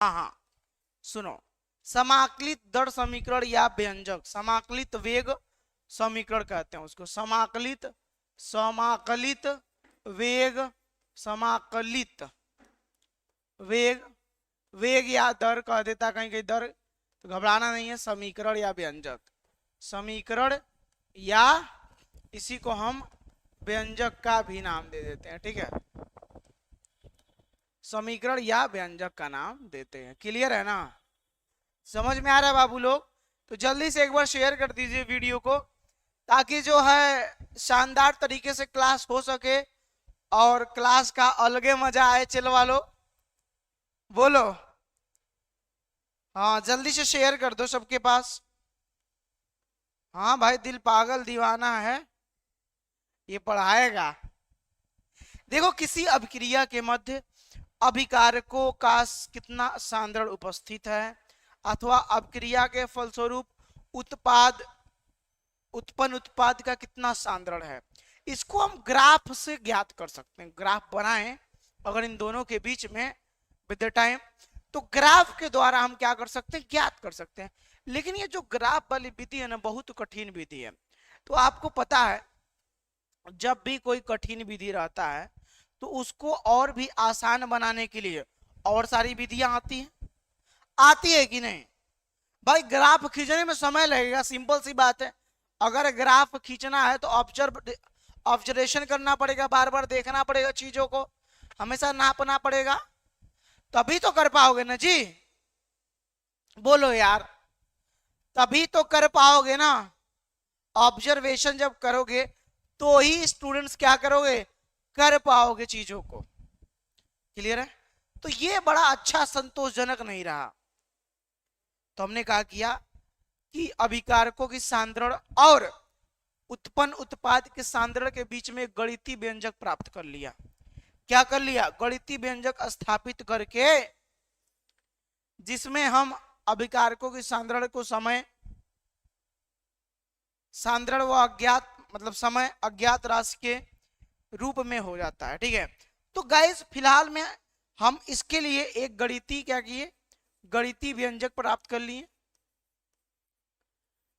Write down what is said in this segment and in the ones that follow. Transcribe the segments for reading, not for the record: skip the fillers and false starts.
हाँ हाँ, सुनो, समाकलित दर समीकरण या व्यंजक, समाकलित वेग समीकरण कहते हैं उसको, समाकलित, समाकलित वेग, समाकलित वेग, वेग या दर कह देता कहीं कहीं दर, तो घबराना नहीं है, समीकरण या व्यंजक, समीकरण या इसी को हम व्यंजक का भी नाम दे देते हैं, ठीक है, समीकरण या व्यंजक का नाम देते हैं। क्लियर है ना, समझ में आ रहा है बाबू लोग? तो जल्दी से एक बार शेयर कर दीजिए वीडियो को, ताकि जो है शानदार तरीके से क्लास हो सके और क्लास का अलगे मजा आए। चलो वालो बोलो, हाँ जल्दी से शेयर कर दो सबके पास। हाँ भाई, दिल पागल दीवाना है, ये पढ़ाएगा। देखो, किसी अभिक्रिया के मध्य अभिकारकों का कितना सांद्रण उपस्थित है, अथवा अभिक्रिया के फलस्वरूप उत्पाद उत्पन्न उत्पाद का कितना सांद्रण है, इसको हम ग्राफ से ज्ञात कर सकते हैं। ग्राफ बनाएं अगर इन दोनों के बीच में विद द टाइम, तो ग्राफ के द्वारा हम क्या कर सकते हैं, ज्ञात कर सकते हैं। लेकिन ये जो ग्राफ वाली विधि है ना, बहुत कठिन विधि है। तो आपको पता है, जब भी कोई कठिन विधि रहता है तो उसको और भी आसान बनाने के लिए और सारी विधियां आती है कि नहीं भाई? ग्राफ खींचने में समय लगेगा, सिंपल सी बात है। अगर ग्राफ खींचना है तो ऑब्जर्वेशन करना पड़ेगा, बार बार देखना पड़ेगा, चीजों को हमेशा नापना पड़ेगा, तभी तो कर पाओगे ना जी। बोलो यार, तभी तो कर पाओगे ना। ऑब्जर्वेशन जब करोगे तो ही स्टूडेंट्स क्या करोगे, कर पाओगे चीजों को। क्लियर है? तो ये बड़ा अच्छा संतोषजनक नहीं रहा। तो हमने कहा किया कि अभिकारकों की सांद्रण और उत्पन्न उत्पाद के सांद्रण के बीच में गणितीय व्यंजक प्राप्त कर लिया। क्या कर लिया? गणितीय व्यंजक स्थापित करके, जिसमें हम अभिकारकों की सांद्रण को समय, सांद्रण व अज्ञात मतलब समय अज्ञात राशि के रूप में हो जाता है। ठीक है, तो गाइस फिलहाल में हम इसके लिए एक गणितीय क्या किए, गणितीय व्यंजक प्राप्त कर लिए,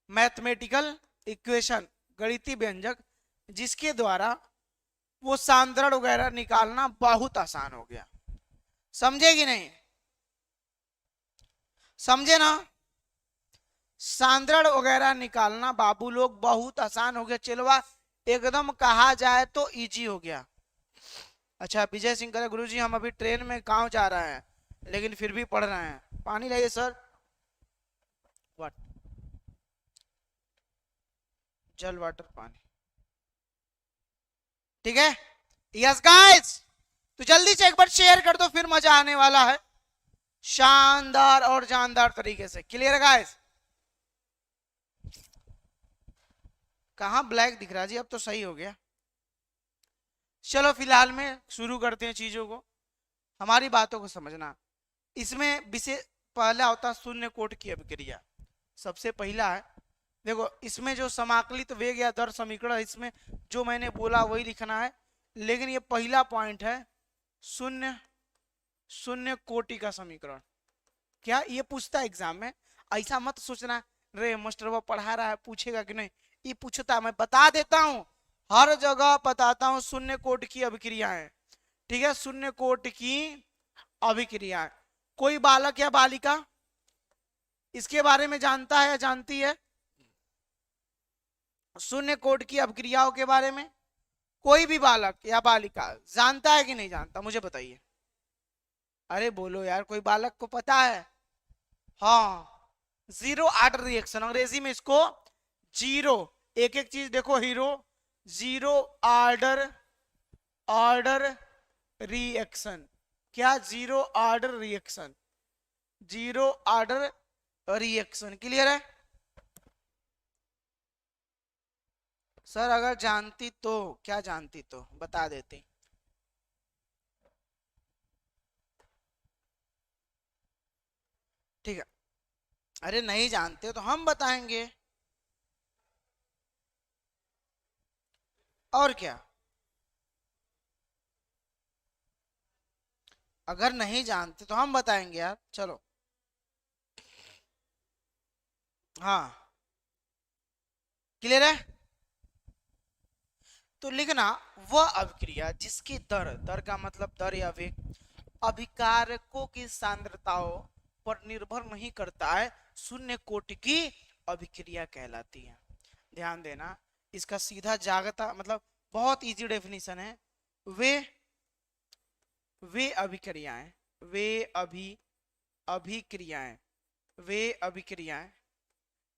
मैथमेटिकल इक्वेशन, गणितीय व्यंजक, जिसके द्वारा वो सांद्रण वगैरह निकालना बहुत आसान हो गया। समझे कि नहीं? समझे ना? सांद्रण वगैरह निकालना बाबू लोग बहुत आसान हो गया। चलवा एकदम कहा जाए तो इजी हो गया। अच्छा, विजय सिंह करे गुरुजी हम अभी ट्रेन में गांव जा रहे हैं लेकिन फिर भी पढ़ रहे हैं। पानी लाइए सर। वाट जल वाटर पानी, ठीक है। यस गाइस, तो जल्दी से एक बार शेयर कर दो, फिर मजा आने वाला है शानदार और जानदार तरीके से। क्लियर है गाइस? कहां ब्लैक दिख रहा जी? अब तो सही हो गया। चलो फिलहाल में शुरू करते हैं चीजों को, हमारी बातों को समझना। इसमें विशेष पहला होता शून्य कोट की अभिक्रिया। सबसे पहला है, देखो इसमें जो समाकलित वेग या दर समीकरण है, इसमें जो मैंने बोला वही लिखना है। लेकिन ये पहला पॉइंट है शून्य शून्य कोटि का समीकरण। क्या ये पूछता है एग्जाम में? ऐसा मत सोचना रे मास्टर वो पढ़ा रहा है पूछेगा कि नहीं, ये पूछता है। मैं बता देता हूं, हर जगह बताता हूं शून्य कोटि की अभिक्रियाएं। ठीक है, शून्य कोटि की अभिक्रियाएं। कोई बालक या बालिका इसके बारे में जानता है या जानती है? शून्य कोटि की अभिक्रियाओं के बारे में कोई भी बालक या बालिका जानता है कि नहीं जानता? मुझे बताइए। अरे बोलो यार, कोई बालक को पता है? हाँ, जीरो ऑर्डर रिएक्शन, अंग्रेजी में इसको जीरो, एक एक चीज देखो hero, zero order order reaction. क्या? Zero order reaction, zero order reaction. Clear है सर? अगर जानती तो क्या, जानती तो बता देती। ठीक है, अरे नहीं जानते तो हम बताएंगे, और क्या। अगर नहीं जानते तो हम बताएंगे यार, चलो। हाँ, क्लियर है। तो लिखना, वह अभिक्रिया जिसकी दर, दर का मतलब दर या वेग, अभिकारकों की सांद्रताओं पर निर्भर नहीं करता है, शून्य कोटि की अभिक्रिया कहलाती है। ध्यान देना, इसका सीधा जागता मतलब बहुत इजी डेफिनेशन है। वे वे अभिक्रियाएं, वे अभिक्रियाएं, वे अभिक्रियाएं,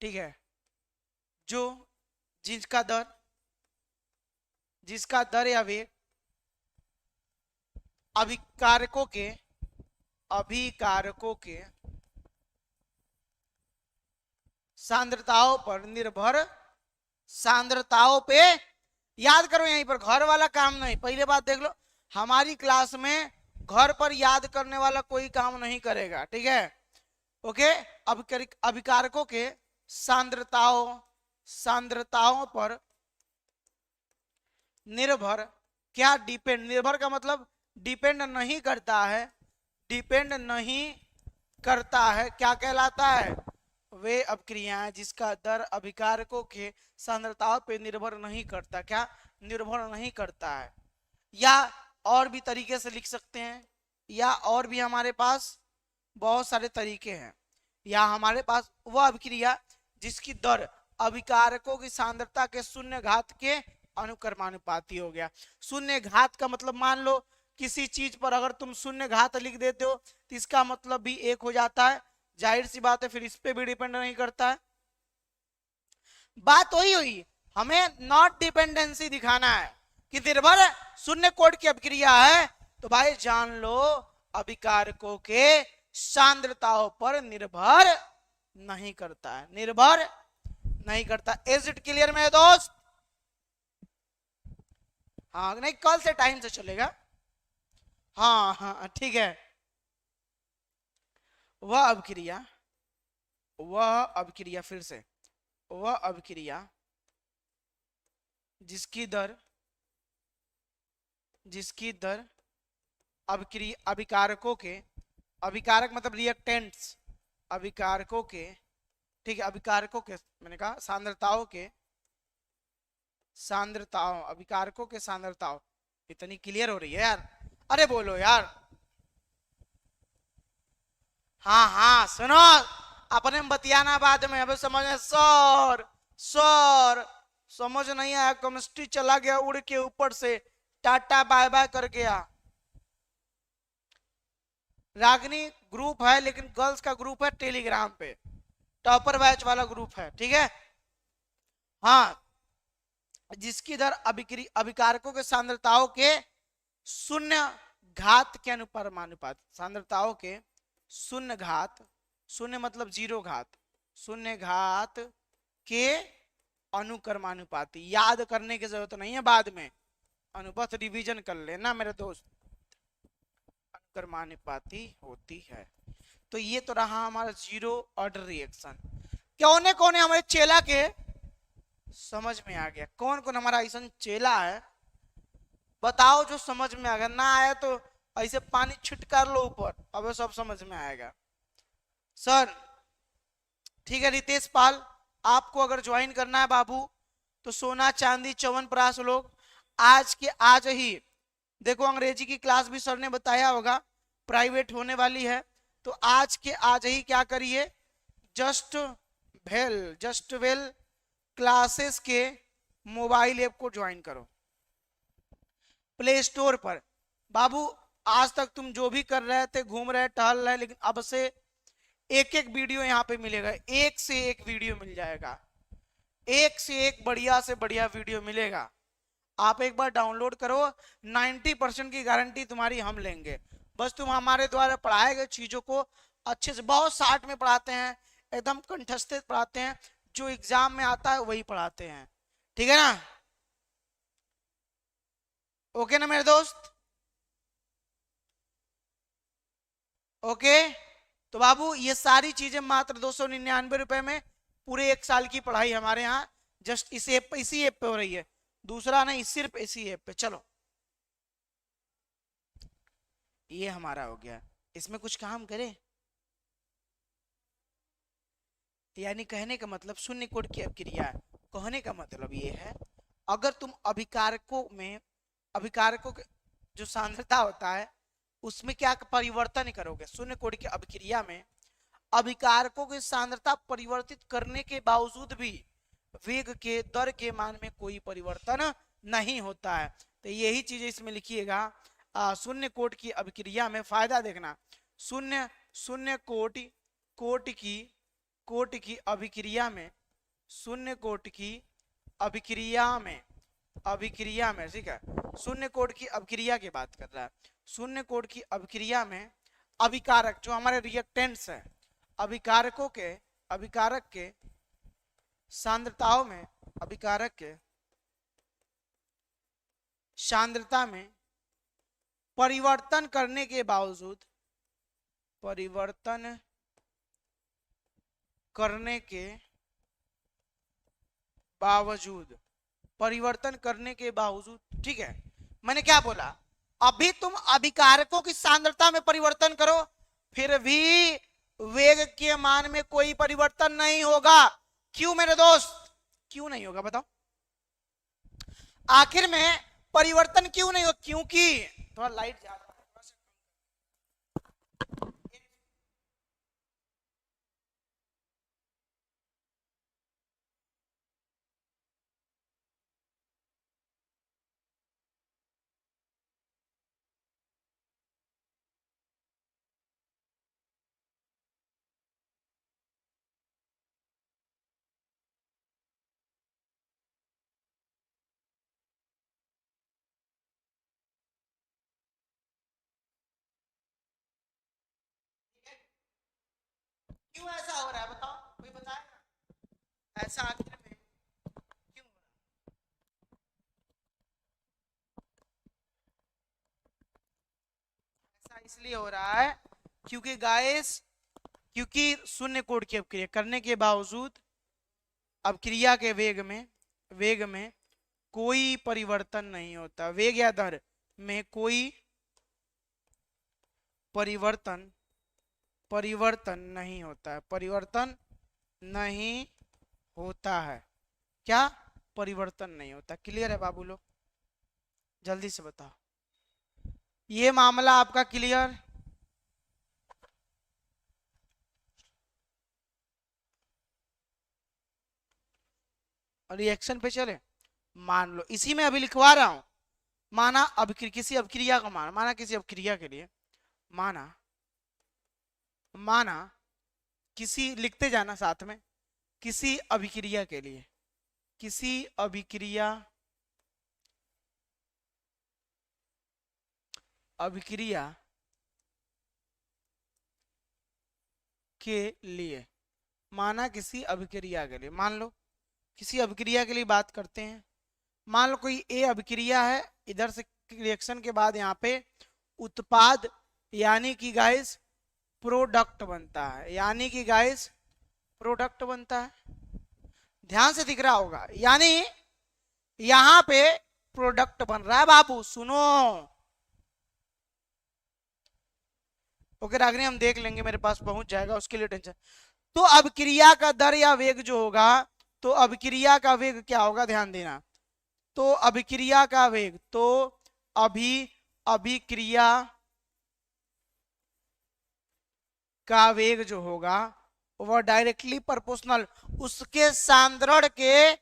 ठीक है, जो जिसका दर, या वेग अभिकारकों के सांद्रताओं पर निर्भर, सांद्रताओं पे, याद करो यहीं पर घर वाला काम नहीं, पहले बात देख लो, हमारी क्लास में घर पर याद करने वाला कोई काम नहीं करेगा, ठीक है, ओके। अभिकारकों के सांद्रताओं पर निर्भर, क्या डिपेंड, निर्भर का मतलब डिपेंड नहीं करता है, डिपेंड नहीं करता है, क्या कहलाता है, वे अभिक्रियाएं जिसका दर अभिकारकों के सांद्रताओं पे निर्भर नहीं करता, क्या निर्भर नहीं करता है। या और भी तरीके से लिख सकते हैं, या और भी हमारे पास बहुत सारे तरीके हैं, या हमारे पास वह अभिक्रिया जिसकी दर अभिकारकों की सांद्रता के शून्य घात के अनुक्रमानुपाती हो गया। शून्य घात का मतलब मान लो किसी चीज पर अगर तुम शून्य घात लिख देते हो तो इसका मतलब भी एक हो जाता है, जाहिर सी बात है, फिर इस पे भी डिपेंड नहीं करता है। बात वही हुई, हमें नॉट डिपेंडेंसी दिखाना है कि निर्भर शून्य कोट की अभिक्रिया है, तो भाई जान लो अभिकारकों के सांद्रताओं पर निर्भर नहीं करता है, निर्भर नहीं करता। इज इट क्लियर मेरे दोस्त? हाँ, नहीं कल से टाइम से चलेगा। हाँ हाँ ठीक है। वह अभिक्रिया फिर से, वह अभिक्रिया जिसकी दर अभिकारकों के, अभिकारक मतलब रिएक्टेंट्स, अभिकारकों के, ठीक है, अभिकारकों के मैंने कहा सांद्रताओं, अभिकारकों के सांद्रताओं, इतनी क्लियर हो रही है यार, अरे बोलो यार। हाँ हाँ सुनो, अपने बतियाना बाद में, अब समझ में, सर समझ नहीं आया, केमिस्ट्री चला गया उड़ के ऊपर से, टाटा बाय बाय कर गया। रागनी ग्रुप है लेकिन गर्ल्स का ग्रुप है टेलीग्राम पे, टॉपर बैच वाला ग्रुप है, ठीक है। हाँ, जिसकी दर अभिकारकों के सांद्रताओं के शून्य घात के अनुपात, सांद्रताओं के शून्य घात, शून्य मतलब जीरो घात, शून्य घात के अनुक्रमानुपाती। याद करने की जरूरत नहीं है, बाद में अनुपात रिवीजन कर लेना मेरे दोस्त, अनुक्रमानुपाती होती है। तो ये तो रहा हमारा जीरो ऑर्डर रिएक्शन। कौन है हमारे चेला के समझ में आ गया? कौन कौन हमारा ऐसा चेला है बताओ जो समझ में आ गया, ना आया तो ऐसे पानी छिटकार लो ऊपर, अब सब समझ में आएगा। सर ठीक है, रितेश पाल, आपको अगर ज्वाइन करना है बाबू तो सोना चांदी च्यवनप्राश लोग आज के आज ही, देखो अंग्रेजी की क्लास भी सर ने बताया होगा प्राइवेट होने वाली है, तो आज के आज ही क्या करिए, जस्ट वेल क्लासेस के मोबाइल ऐप को ज्वाइन करो प्ले स्टोर पर। बाबू आज तक तुम जो भी कर रहे थे, घूम रहे टहल रहे, लेकिन अब से एक एक वीडियो यहाँ पे मिलेगा, एक से एक वीडियो मिल जाएगा, एक से एक बढ़िया से बढ़िया वीडियो मिलेगा। आप एक बार डाउनलोड करो, 90% की गारंटी तुम्हारी हम लेंगे, बस तुम हमारे द्वारा पढ़ाए गए चीजों को अच्छे से, बहुत शार्ट में पढ़ाते हैं, एकदम कंठस्थ पढ़ाते हैं, जो एग्जाम में आता है वही पढ़ाते हैं, ठीक है ना? ओके ना मेरे दोस्त? ओके, तो बाबू ये सारी चीजें मात्र 299 रुपए में पूरे एक साल की पढ़ाई हमारे यहाँ जस्ट इसी ऐप पे हो रही है, दूसरा नहीं, सिर्फ इसी ऐप पे। चलो ये हमारा हो गया। इसमें कुछ काम करे, यानी कहने का मतलब शून्य कोट की अभिक्रिया, कहने का मतलब ये है अगर तुम अभिकारकों में, अभिकारकों के जो सांद्रता होता है उसमें क्या परिवर्तन करोगे, शून्य कोट की अभिक्रिया में अभिकारकों की सांद्रता परिवर्तित करने के बावजूद भी वेग के दर के मान में कोई परिवर्तन नहीं होता है। तो यही चीज इसमें लिखिएगा। शून्य कोट की अभिक्रिया में फायदा देखना, शून्य शून्य कोट की अभिक्रिया में, शून्य कोट की अभिक्रिया में ठीक है, शून्य कोट की अभिक्रिया की बात कर रहा है। शून्य कोट की अभिक्रिया में अभिकारक जो हमारे रिएक्टेंट्स है, अभिकारक के सांद्रताओं में, अभिकारक के सांद्रता में परिवर्तन करने के बावजूद, परिवर्तन करने के बावजूद ठीक है, मैंने क्या बोला, अभी तुम अभिकारकों की सांद्रता में परिवर्तन करो फिर भी वेग के मान में कोई परिवर्तन नहीं होगा। क्यों मेरे दोस्त, क्यों नहीं होगा बताओ, आखिर में परिवर्तन क्यों नहीं होगा? क्योंकि थोड़ा लाइट जा रहा है, क्यों ऐसा हो रहा है बताओ, कोई बताएगा ऐसा आखिर में क्यों हो रहा है? ऐसा इसलिए हो रहा है क्योंकि गाइस, क्योंकि शून्य कोट की अभिक्रिया करने के बावजूद अभिक्रिया के वेग में कोई परिवर्तन नहीं होता, वेग या दर में कोई परिवर्तन नहीं होता है, परिवर्तन नहीं होता है, क्या परिवर्तन नहीं होता। क्लियर है बाबू लोग, जल्दी से बताओ, ये मामला आपका क्लियर? रिएक्शन पे चले, मान लो इसी में अभी लिखवा रहा हूं, माना किसी अभिक्रिया को माना किसी अभिक्रिया के लिए, माना किसी, लिखते जाना साथ में, किसी अभिक्रिया के लिए, किसी अभिक्रिया के लिए, माना किसी अभिक्रिया के लिए, मान लो किसी अभिक्रिया के लिए बात करते हैं, मान लो कोई ए अभिक्रिया है, इधर से रिएक्शन के बाद यहाँ पे उत्पाद यानी कि गाइस प्रोडक्ट बनता है, यानी कि गाइस प्रोडक्ट बनता है, ध्यान से दिख रहा होगा, यानी यहां पे प्रोडक्ट बन रहा है बाबू, सुनो। ओके रागनी, हम देख लेंगे, मेरे पास पहुंच जाएगा, उसके लिए टेंशन। तो अभिक्रिया का दर या वेग जो होगा, तो अभिक्रिया का वेग क्या होगा, ध्यान देना, तो अभिक्रिया का वेग, तो अभिक्रिया का वेग जो होगा वह डायरेक्टली प्रोपोर्शनल उसके सांद्रण के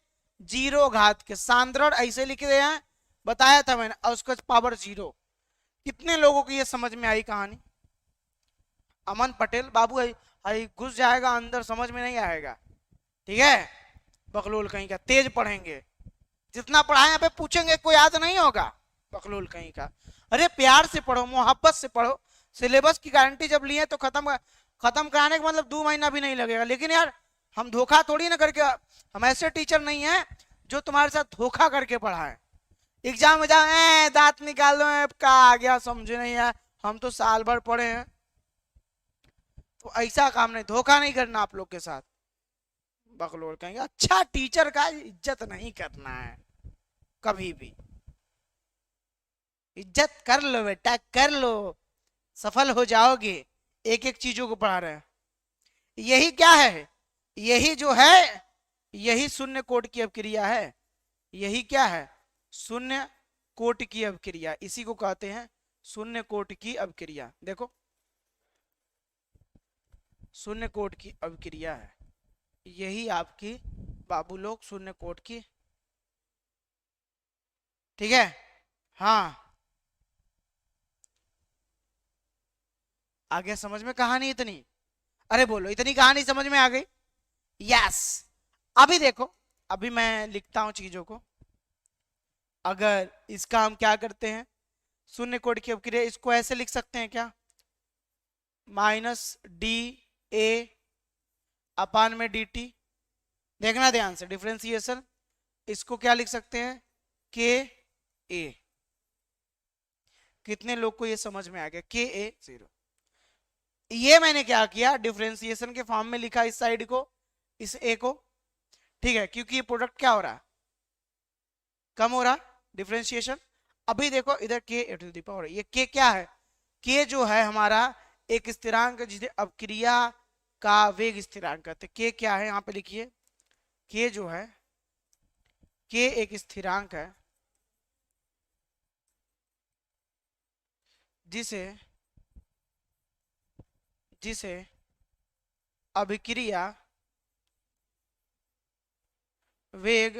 0 घात के, सांद्रण ऐसे लिखे गए हैं, बताया था मैंने, और उसका पावर 0। कितने लोगों को ये समझ में आई कहानी? अमन पटेल बाबू घुस जाएगा अंदर, समझ में नहीं आएगा, ठीक है, बकलोल कहीं का, तेज पढ़ेंगे, जितना पढ़ाए यहाँ पे पूछेंगे कोई याद नहीं होगा, बकलोल कहीं का। अरे प्यार से पढ़ो, मोहब्बत से पढ़ो, सिलेबस की गारंटी जब लिए तो खत्म कराने का मतलब 2 महीना भी नहीं लगेगा। लेकिन यार हम धोखा थोड़ी ना करके, हम ऐसे टीचर नहीं है जो तुम्हारे साथ धोखा करके पढ़ाए, एग्जाम में जाओ दांत निकाल लो का आ गया, समझे नहीं है, हम तो साल भर पढ़े हैं, तो ऐसा काम नहीं, धोखा नहीं करना आप लोग के साथ, बकलोल कहेंगे। अच्छा टीचर का इज्जत नहीं करना है कभी भी, इज्जत कर लो बेटा, कर लो, सफल हो जाओगे। एक एक चीजों को पढ़ा रहे हैं। यही क्या है, यही जो है, यही शून्य कोटि की अवक्रिया है। यही क्या है, शून्य कोटि की अवक्रिया, इसी को कहते हैं शून्य कोटि की अवक्रिया। देखो शून्य कोटि की अवक्रिया है, यही आपकी बाबू लोग शून्य कोटि की, ठीक है। हाँ, आगे समझ में कहानी इतनी, अरे बोलो इतनी कहानी समझ में आ गई। यस, अभी देखो, अभी मैं लिखता हूं चीजों को। अगर इसका हम क्या करते हैं, शून्य कोटि की अवक्रिया, इसको ऐसे लिख सकते हैं क्या, माइनस डी ए अपान में डी टी। देखना ध्यान से, डिफरेंशिएशन, इसको क्या लिख सकते हैं, के ए। कितने लोग को ये समझ में आ गया, के ए जीरो। ये मैंने क्या किया, डिफरेंशिएशन के फॉर्म में लिखा इस साइड को, इस ए को, ठीक है, क्योंकि ये प्रोडक्ट क्या हो रहा, कम हो रहा, डिफरेंशिएशन। अभी देखो इधर के ए टू द पावर, ये के क्या है, के जो है हमारा एक स्थिरांक, जिसे अवक्रिया का वेग स्थिरांक कहते हैं। के क्या है, यहां पे लिखिए, के जो है, के एक स्थिरांक है जिसे जिसे अभिक्रिया वेग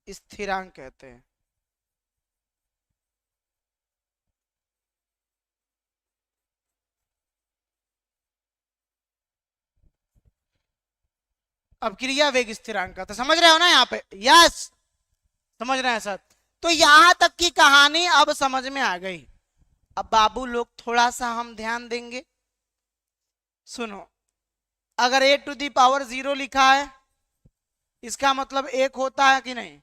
स्थिरांक कहते हैं। अभिक्रिया वेग स्थिरांक तो समझ रहे हो ना यहाँ पे, यस समझ रहे हैं सर। तो यहां तक की कहानी अब समझ में आ गई। अब बाबू लोग थोड़ा सा हम ध्यान देंगे, सुनो। अगर ए टू दी पावर जीरो लिखा है, इसका मतलब एक होता है कि नहीं,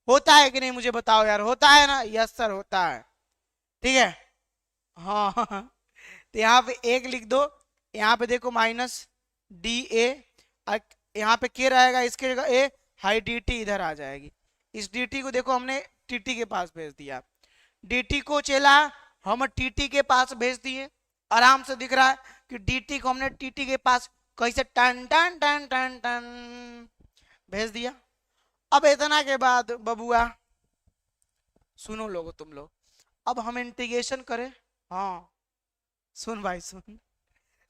होता है कि नहीं, मुझे बताओ यार, होता है ना, यस सर होता है, ठीक है। हाँ तो यहाँ पे एक लिख दो, यहाँ पे देखो माइनस डी ए, यहाँ पे के रहेगा, इसके जगह ए, हाई डी टी इधर आ जाएगी। इस डी टी को देखो हमने टी टी के पास भेज दिया, डी टी को चला हम टी टी के पास भेज दिए। आराम से दिख रहा है कि डी टी को हमने टी टी के पास कैसे टन टन टन टन टन भेज दिया। अब इतना के बाद बबुआ सुनो लोगो तुम लोग, अब हम इंटीग्रेशन करें। हाँ सुन भाई सुन,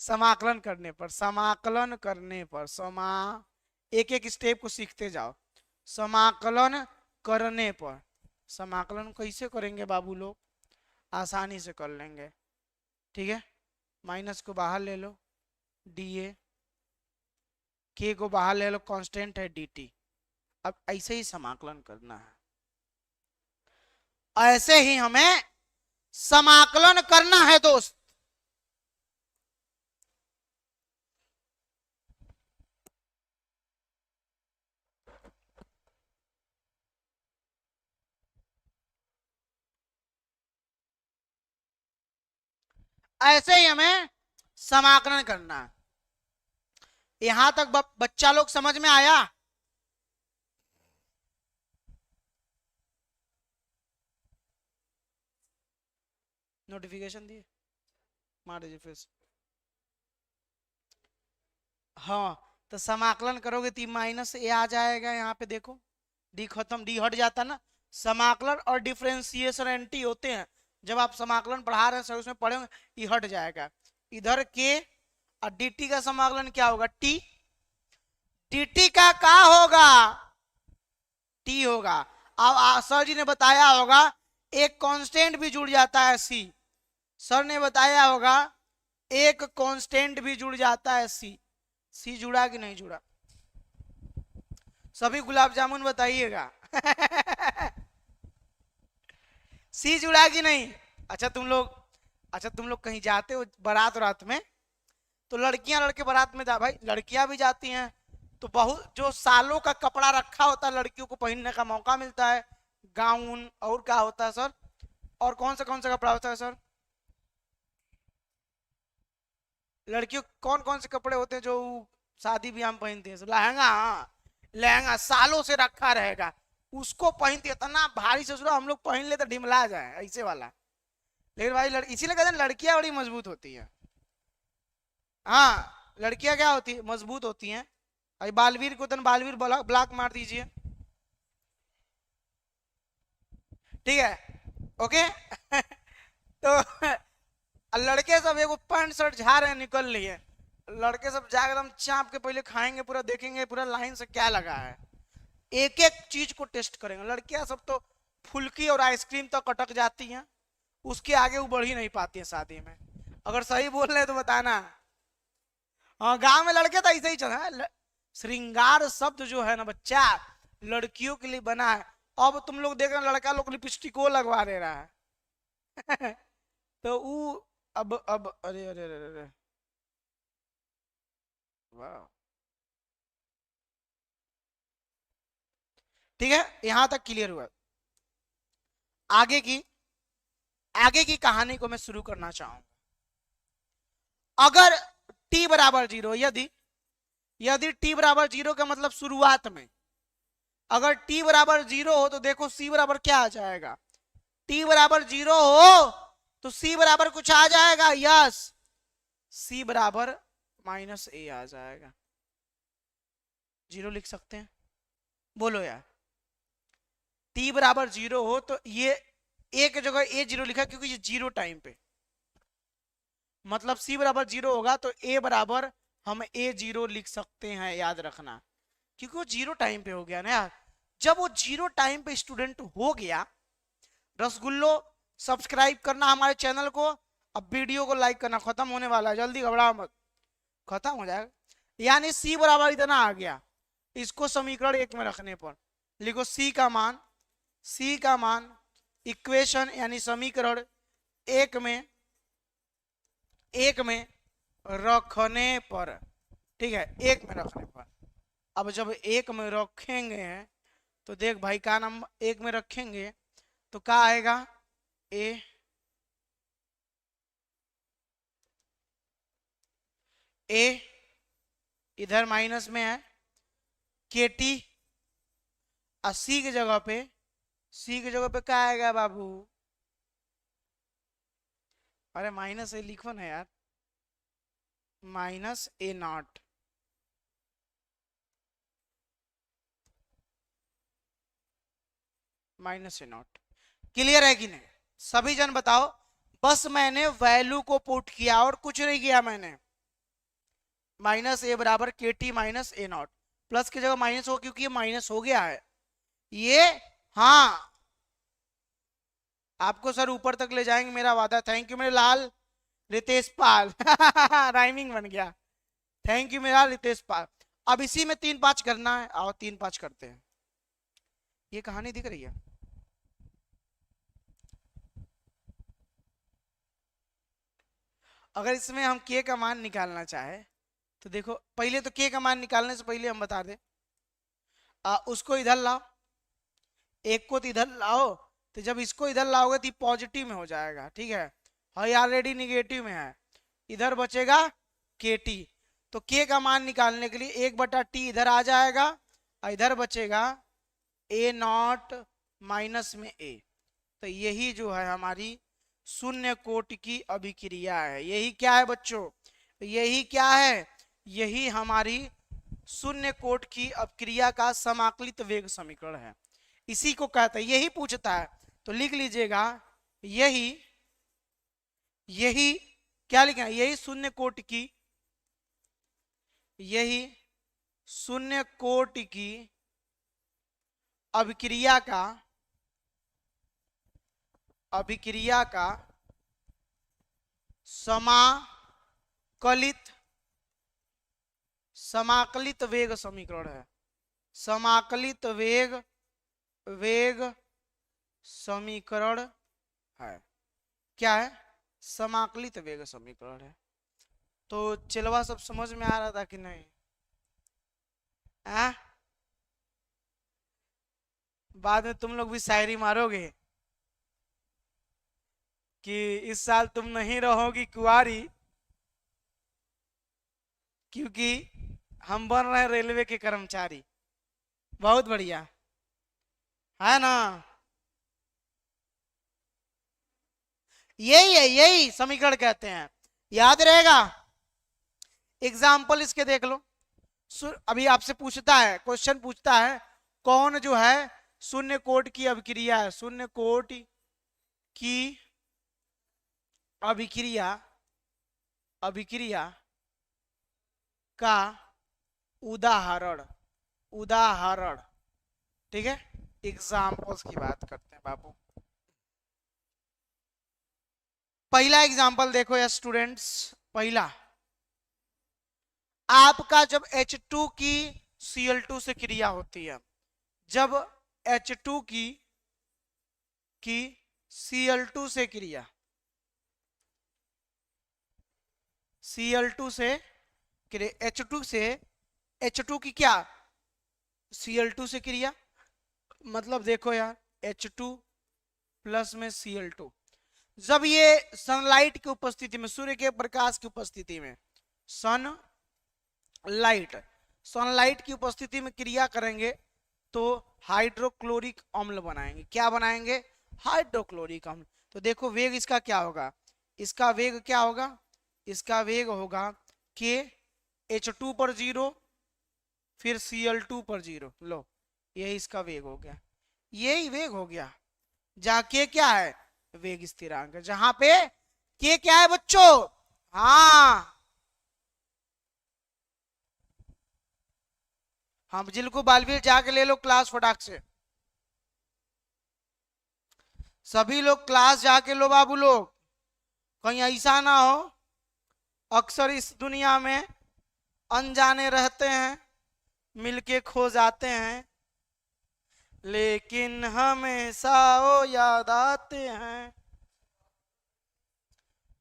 समाकलन करने पर, समाकलन करने पर, एक एक स्टेप को सीखते जाओ। समाकलन करने पर, समाकलन कैसे करेंगे बाबू लोग, आसानी से कर लेंगे, ठीक है। माइनस को बाहर ले लो, डी ए, के को बाहर ले लो, कांस्टेंट है डी टी। अब ऐसे ही समाकलन करना है, ऐसे ही हमें समाकलन करना है दोस्त। ऐसे ही हमें समाकलन करना है। यहां तक बच्चा लोग समझ में आया, नोटिफिकेशन दिए, मार दीजिए फिर से। हाँ तो समाकलन करोगे तो माइनस ए आ जाएगा, यहाँ पे देखो डी खत्म, डी हट जाता ना। समाकलन और डिफरेंशिएशन एंटी होते हैं, जब आप समाकलन पढ़ा रहे हैं सर उसमें पढ़ेंगे, ये हट जाएगा। इधर के और dt का समाकलन क्या होगा, t, dt का होगा, t होगा। अब सर जी ने बताया होगा एक कांस्टेंट भी जुड़ जाता है c, सर ने बताया होगा एक कांस्टेंट भी जुड़ जाता है c जुड़ा कि नहीं जुड़ा, सभी गुलाब जामुन बताइएगा सी जुड़ा कि नहीं। अच्छा तुम लोग कहीं जाते हो बारात रात में, तो लड़कियां लड़के बारात में जा, भाई लड़कियां भी जाती हैं, तो बहुत जो सालों का कपड़ा रखा होता है लड़कियों को पहनने का मौका मिलता है, गाउन और क्या होता है सर, और कौन सा कपड़ा होता है सर, लड़कियों कौन कौन से कपड़े होते हैं जो शादी ब्याह में पहनते हैं, लहंगा, लहंगा सालों से रखा रहेगा, उसको पहनते, इतना भारी ससुरा हम लोग पहन ले तो ढिमला जाए ऐसे वाला, लेकिन भाई इसीलिए कहते हैं लड़कियां बड़ी मजबूत होती हैं। हाँ, लड़कियां क्या होती है, मजबूत होती हैं। अभी बालवीर को तन बालवीर ब्लॉक मार दीजिए, ठीक है, ओके। तो लड़के सब एगो पैंट शर्ट झाड़ रहे निकल लिए, लड़के सब जाकर एकदम चाप के पहले खाएंगे, पूरा देखेंगे पूरा लाइन से क्या लगा है, एक एक चीज को टेस्ट करेंगे। लड़कियां सब तो फुल्की और आइसक्रीम तक अटक जाती हैं, उसके आगे वो बढ़ ही नहीं पाती है शादी में। अगर सही बोल रहे हैं तो बताना। हाँ, गांव में लड़के तो ऐसे ही चल रहा है। श्रृंगार शब्द जो है ना बच्चा, लड़कियों के लिए बना है। अब तुम लोग देख रहे हैं लड़का लोग लिपस्टिको लगवा दे रहा है। तो वो अब अरे अरे अरे अरे, वाह, ठीक है, यहां तक क्लियर हुआ। आगे की आगे की कहानी को मैं शुरू करना चाहूंगा। अगर t बराबर 0, यदि यदि t बराबर 0 का मतलब शुरुआत में, अगर t बराबर 0 हो तो देखो c बराबर क्या आ जाएगा। t बराबर 0 हो तो c बराबर कुछ आ जाएगा, यस, c बराबर -a आ जाएगा। 0 लिख सकते हैं, बोलो यार। t बराबर 0 हो तो ये एक जगह a0 लिखा क्योंकि ये 0 टाइम पे, मतलब c बराबर 0 होगा तो a बराबर हम a0 लिख सकते हैं, याद रखना, क्योंकि वो 0 टाइम पे हो गया ना यार। जब वो 0 टाइम पे स्टूडेंट हो गया, रसगुल्लो सब्सक्राइब करना हमारे चैनल को, अब वीडियो को लाइक करना, खत्म होने वाला है, जल्दी घबराओ मत, खत्म हो जाएगा। यानी c बराबर इतना आ गया, इसको समीकरण 1 में रखने पर लिखो c का मान इक्वेशन यानी समीकरण 1 में रखने पर, ठीक है, 1 में रखने पर। अब जब 1 में रखेंगे तो देख भाई का नाम 1 में रखेंगे तो क्या आएगा, a इधर माइनस में है, के टी, और सी की जगह पे क्या आएगा बाबू, अरे -a लिखो ना यार, -a0, -a0। क्लियर है कि नहीं, सभी जन बताओ। बस मैंने वैल्यू को पुट किया और कुछ नहीं किया मैंने। -a बराबर के टी -a0, प्लस की जगह माइनस हो क्योंकि ये माइनस हो गया है ये। हाँ, आपको सर ऊपर तक ले जाएंगे, मेरा वादा। थैंक यू मेरे लाल रितेश पाल। राइमिंग बन गया, थैंक यू मेरा रितेश पाल। अब इसी में 3-5 करना है, आओ 3-5 करते हैं। ये कहानी दिख रही है, अगर इसमें हम k का मान निकालना चाहे तो देखो, पहले तो k का मान निकालने से पहले हम बता दें, उसको इधर लाओ, एक को तो इधर लाओ, तो जब इसको इधर लाओगे तो पॉजिटिव में हो जाएगा, ठीक है, और ऑलरेडी निगेटिव में है, इधर बचेगा के टी। तो k का मान निकालने के लिए 1/t इधर आ जाएगा और इधर बचेगा a0 माइनस में a। तो यही जो है हमारी शून्य कोट की अभिक्रिया है। यही क्या है बच्चों, यही क्या है, यही हमारी शून्य कोट की अभिक्रिया का समाकलित वेग समीकरण है। इसी को कहते हैं, यही पूछता है तो लिख लीजिएगा, यही क्या लिखा है, यही शून्य कोट की अभिक्रिया का समाकलित वेग समीकरण है। समाकलित वेग समीकरण है, क्या है, समाकलित वेग समीकरण है। तो चिलवा सब समझ में आ रहा था कि नहीं, बाद में तुम लोग भी शायरी मारोगे कि इस साल तुम नहीं रहोगी कुंवारी क्योंकि हम बन रहे हैं रेलवे के कर्मचारी। बहुत बढ़िया है ना। यही है, यही समीकरण कहते हैं, याद रहेगा। एग्जाम्पल इसके देख लो। अभी आपसे पूछता है, क्वेश्चन पूछता है कौन जो है शून्य कोट की अभिक्रिया है, शून्य कोट की अभिक्रिया, अभिक्रिया का उदाहरण, उदाहरण, ठीक है। एग्जाम्पल्स की बात करते हैं बाबू। पहला एग्जाम्पल देखो या स्टूडेंट्स, पहला आपका जब H2 की Cl2 से क्रिया होती है, जब H2 की Cl2 से क्रिया, Cl2 से H2 से, H2 की क्या Cl2 से क्रिया, मतलब देखो यार H2 प्लस में Cl2, जब ये सनलाइट की उपस्थिति में, सूर्य के प्रकाश की उपस्थिति में, सनलाइट की उपस्थिति में क्रिया करेंगे तो हाइड्रोक्लोरिक अम्ल बनाएंगे। क्या बनाएंगे? हाइड्रोक्लोरिक अम्ल। तो देखो वेग इसका क्या होगा, इसका वेग क्या होगा, इसका वेग होगा के H2 पर 0 फिर Cl2 पर 0, लो यही इसका वेग हो गया, यही वेग हो गया। जहां के क्या है, वेग स्थिरांक, जहां पे के क्या है बच्चों, हाँ हम जिनको बालवीर जाके ले लो क्लास फटाक से, सभी लोग क्लास जाके लो बाबू लोग, कहीं ऐसा ना हो अक्सर इस दुनिया में अनजाने रहते हैं, मिलके खो जाते हैं, लेकिन हमेशा वो याद आते हैं।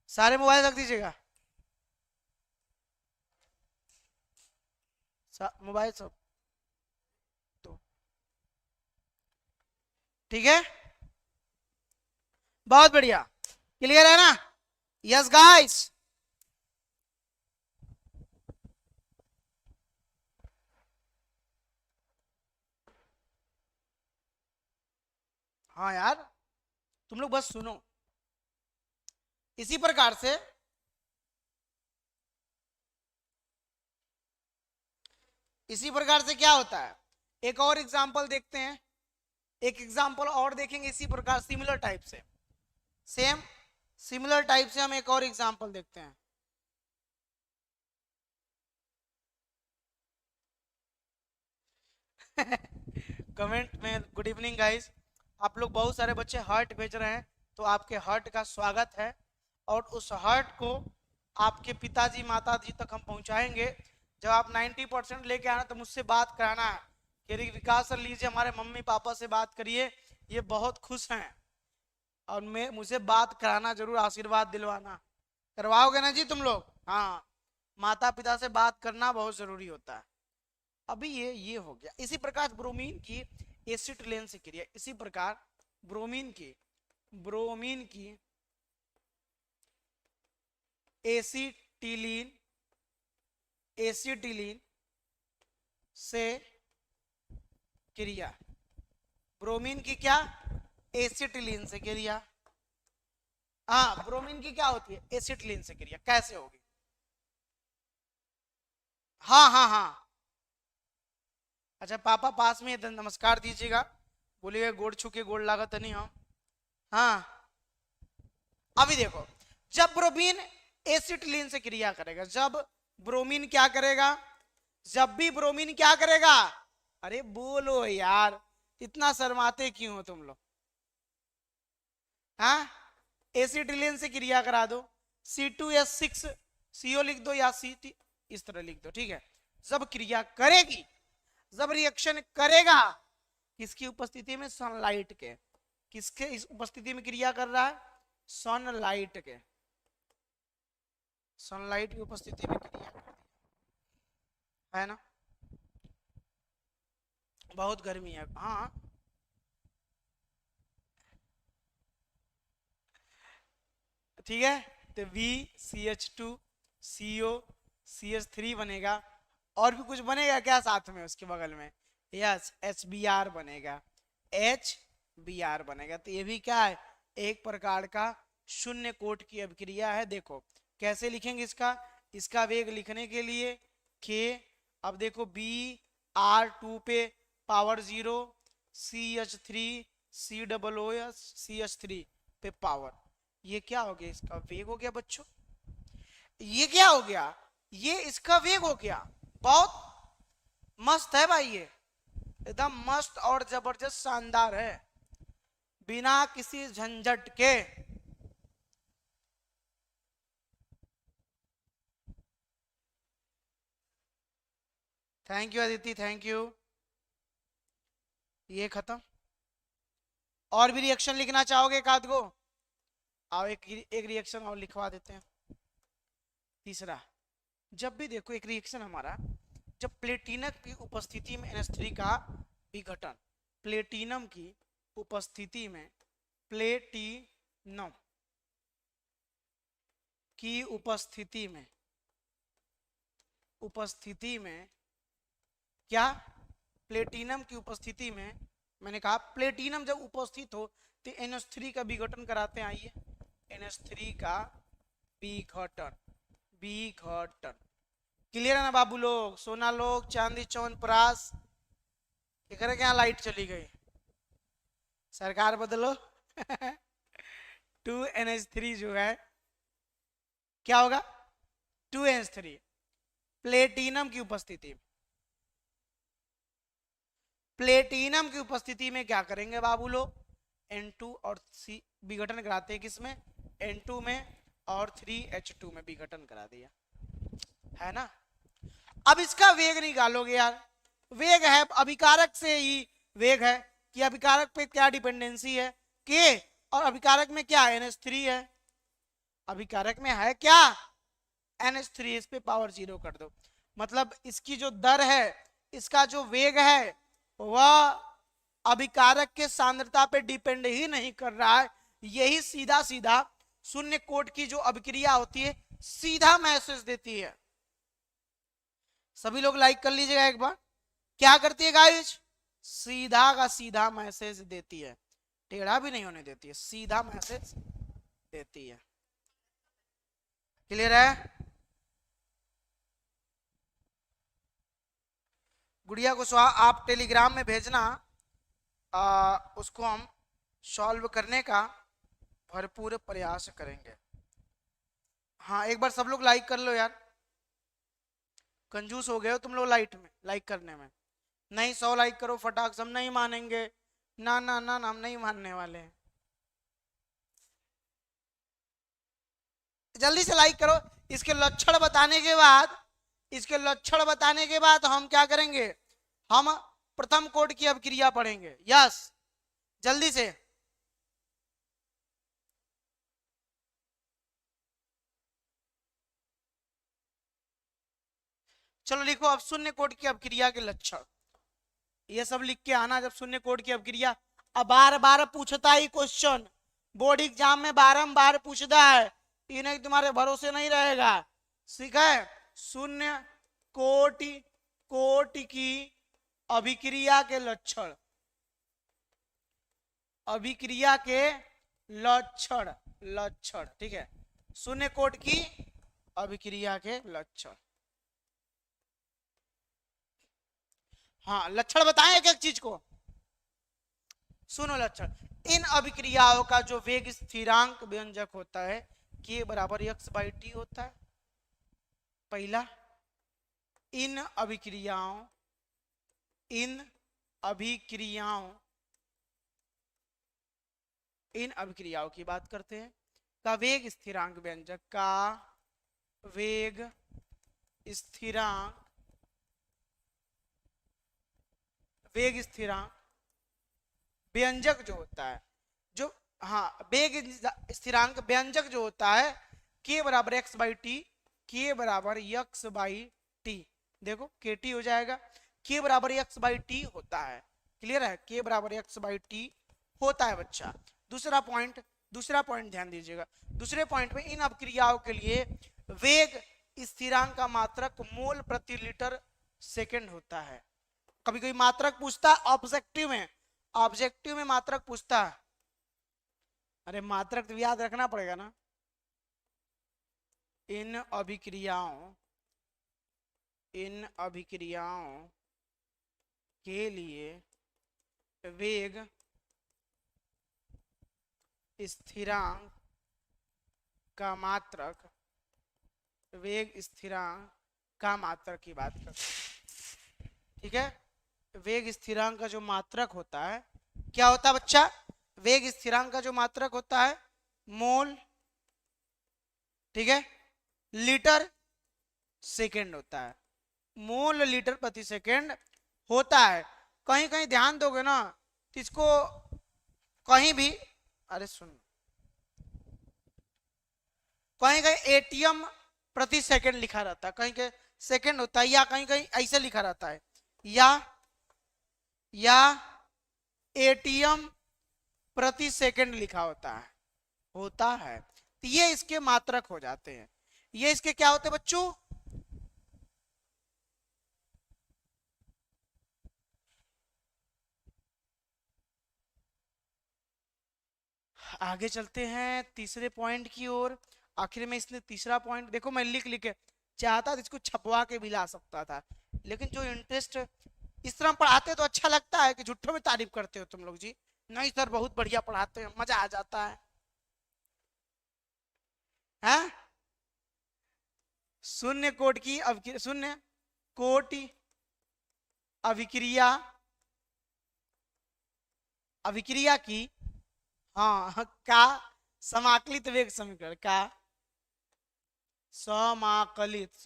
सारे मोबाइल रख दीजिएगा, मोबाइल सब तो, ठीक है, बहुत बढ़िया, क्लियर है ना? यस गाइस, हाँ यार तुम लोग बस सुनो। इसी प्रकार से क्या होता है, एक और एग्जांपल देखते हैं, एक एग्जांपल और देखेंगे इसी प्रकार सिमिलर टाइप से, सेम सिमिलर टाइप से हम एक और एग्जांपल देखते हैं। कमेंट में गुड इवनिंग गाइस, आप लोग बहुत सारे बच्चे हार्ट भेज रहे हैं, तो आपके हार्ट का स्वागत है, और उस हार्ट को आपके पिताजी माताजी तक हम पहुंचाएंगे। जब आप 90% लेके आना तो मुझसे बात कराना है कि विकास सर लीजिए हमारे मम्मी पापा से बात करिए, ये बहुत खुश हैं, और मैं मुझे बात कराना जरूर, आशीर्वाद दिलवाना, करवाओगे ना जी तुम लोग? हाँ, माता पिता से बात करना बहुत जरूरी होता है। अभी ये हो गया। इसी प्रकार ब्रोमीन की एसिटिलीन से क्रिया, इसी प्रकार ब्रोमीन की एसिटिलीन से क्रिया, ब्रोमीन की क्या, एसिटिलीन से क्रिया, हाँ ब्रोमीन की क्या होती है, एसिटिलीन से क्रिया, कैसे होगी? हाँ हाँ हाँ, अच्छा पापा पास में नमस्कार दीजिएगा, बोलिएगा गोड़ छू के गोड़ लागत नहीं हम। हाँ अभी देखो, जब ब्रोमीन एसिटिलीन से क्रिया करेगा, जब ब्रोमीन क्या करेगा, जब भी ब्रोमीन क्या करेगा, अरे बोलो यार, इतना शर्माते क्यों हो तुम लोग? हाँ, एसिटिलीन से क्रिया करा दो, C2H6 CO लिख दो या CT इस तरह लिख दो, ठीक है। जब क्रिया करेगी, जब रिएक्शन करेगा, किसकी उपस्थिति में, सनलाइट के, किसके इस उपस्थिति में क्रिया कर रहा है, सनलाइट के, सनलाइट की उपस्थिति में क्रिया कर है ना, बहुत गर्मी है, हाँ ठीक है। तो VCH2CO CH3 बनेगा, और भी कुछ बनेगा क्या साथ में उसके बगल में, यस HBr बनेगा, HBr बनेगा। तो ये भी क्या है, एक प्रकार का शून्य कोट की अभिक्रिया है। देखो कैसे लिखेंगे इसका वेग लिखने के लिए के, अब देखो Br2 पे पावर 0, CH3 COOH CH3 पे पावर, ये क्या हो गया, इसका वेग हो गया बच्चों। ये क्या हो गया, ये इसका वेग हो गया। बहुत मस्त है भाई, ये एकदम मस्त और जबरदस्त शानदार है, बिना किसी झंझट के। Thank you Aditi, thank you. ये खत्म। और भी रिएक्शन लिखना चाहोगे एक आध को? आओ एक रिएक्शन और लिखवा देते हैं। तीसरा, जब भी देखो एक रिएक्शन हमारा, जब प्लेटिनम की उपस्थिति में NH3 का विघटन, प्लेटिनम की उपस्थिति में, प्लेटिनम की उपस्थिति में क्या, प्लेटिनम की उपस्थिति में, मैंने कहा प्लेटिनम जब उपस्थित हो तो NH3 का विघटन कराते हैं। आइए NH3 का विघटन, क्लियर है ना बाबू लोग, सोना लोग, चांदी चौनप्राश। इधर क्या लाइट चली गई, सरकार बदलो। 2NH3 जो है क्या होगा, 2NH3 प्लेटिनम की उपस्थिति में, प्लेटिनम की उपस्थिति में क्या करेंगे बाबू लोग, N2 और C विघटन कराते हैं, किसमें, N2 में, और 3H2 में विघटन करा दिया, है ना। अब इसका वेग निकालोगे यार, वेग है अभिकारक से ही वेग है, कि अभिकारक पे क्या डिपेंडेंसी है, के, और अभिकारक में क्या NH3 है, अभिकारक में है क्या NH3, इस पे पावर 0 कर दो, मतलब इसकी जो दर है, इसका जो वेग है वह अभिकारक के सांद्रता पे डिपेंड ही नहीं कर रहा है, यही सीधा सीधा शून्य कोट की जो अभिक्रिया होती है सीधा मैसेज देती है। सभी लोग लाइक कर लीजिएगा एक बार, क्या करती है गाइस, सीधा का सीधा मैसेज देती है, टेढ़ा भी नहीं होने देती है, सीधा मैसेज देती है। क्लियर है? गुड़िया कुशवाहा आप टेलीग्राम में भेजना, उसको हम सॉल्व करने का भरपूर प्रयास करेंगे। हाँ एक बार सब लोग लाइक कर लो यार, कंजूस हो गए हो तुम लोग लाइक करने में। नहीं 100 लाइक करो फटाक से, हम नहीं मानेंगे, ना ना ना ना, हम नहीं मानने वाले हैं। जल्दी से लाइक करो। इसके लक्षण बताने के बाद हम क्या करेंगे, हम प्रथम कोड की अभिक्रिया पढ़ेंगे। यस जल्दी से, चलो लिखो अब शून्य कोड की अभिक्रिया के लक्षण, ये सब लिख के आना जब शून्य कोड की अभिक्रिया। अब बार बार पूछता ही क्वेश्चन, बोर्ड एग्जाम में बारंबार पूछता है, इन्हें तुम्हारे भरोसे नहीं रहेगा, ठीक है। शून्य कोटि की अभिक्रिया के लक्षण, अभिक्रिया के लक्षण, ठीक है, शून्य कोट की अभिक्रिया के लक्षण। हाँ लक्षण बताएं एक एक चीज को, सुनो लक्षण। इन अभिक्रियाओं का जो वेग स्थिरांक व्यंजक होता है K बराबर x/t होता है। पहला, इन अभिक्रियाओं की बात करते हैं, का वेग स्थिरांक व्यंजक, का वेग स्थिरांक व्यंजक जो होता है, जो हाँ वेग स्थिरांक व्यंजक जो होता है K बराबर x/t, K बराबर x/t, देखो KT हो जाएगा, K बराबर x/t होता है। क्लियर है, K बराबर x/t होता है बच्चा। दूसरा पॉइंट ध्यान दीजिएगा, दूसरे पॉइंट में इन अभिक्रियाओं के लिए वेग स्थिरांक का मात्रक मोल प्रति लीटर सेकंड होता है। कभी कोई मात्रक पूछता है ऑब्जेक्टिव में मात्रक पूछता है, अरे मात्रक तो याद रखना पड़ेगा ना। इन अभिक्रियाओं इन अभिक्रियाओं के लिए वेग स्थिरांक का मात्रक, वेग स्थिरांक का मात्रक की बात करते हैं। ठीक है, वेग स्थिरांक का जो मात्रक होता है, क्या होता है बच्चा? वेग स्थिरांक का जो मात्रक होता है मोल, ठीक है, लीटर सेकेंड होता है। मोल लीटर प्रति सेकेंड होता है। कहीं कहीं ध्यान दोगे ना तो इसको कहीं भी, अरे सुन, कहीं कहीं एटीएम प्रति सेकंड लिखा रहता है, कहीं कहीं सेकंड होता है, या कहीं कहीं ऐसे लिखा रहता है, या एटीएम प्रति सेकंड लिखा होता है तो ये इसके मात्रक हो जाते हैं। ये इसके क्या होते हैं बच्चों? आगे चलते हैं तीसरे पॉइंट की ओर। आखिर में इसने तीसरा पॉइंट, देखो मैं लिख लिख के चाहता था इसको छपवा के भी ला सकता था, लेकिन जो इंटरेस्ट, इस तरह पढ़ाते तो अच्छा लगता है कि झुट्ठों में तारीफ करते हो तुम लोग जी। नहीं सर बहुत बढ़िया पढ़ाते हैं, मजा आ जाता है। हैं? शून्य कोट की शून्य कोटि अभिक्रिया, अभिक्रिया की, हाँ, का समाकलित वेग समीकरण का समाकलित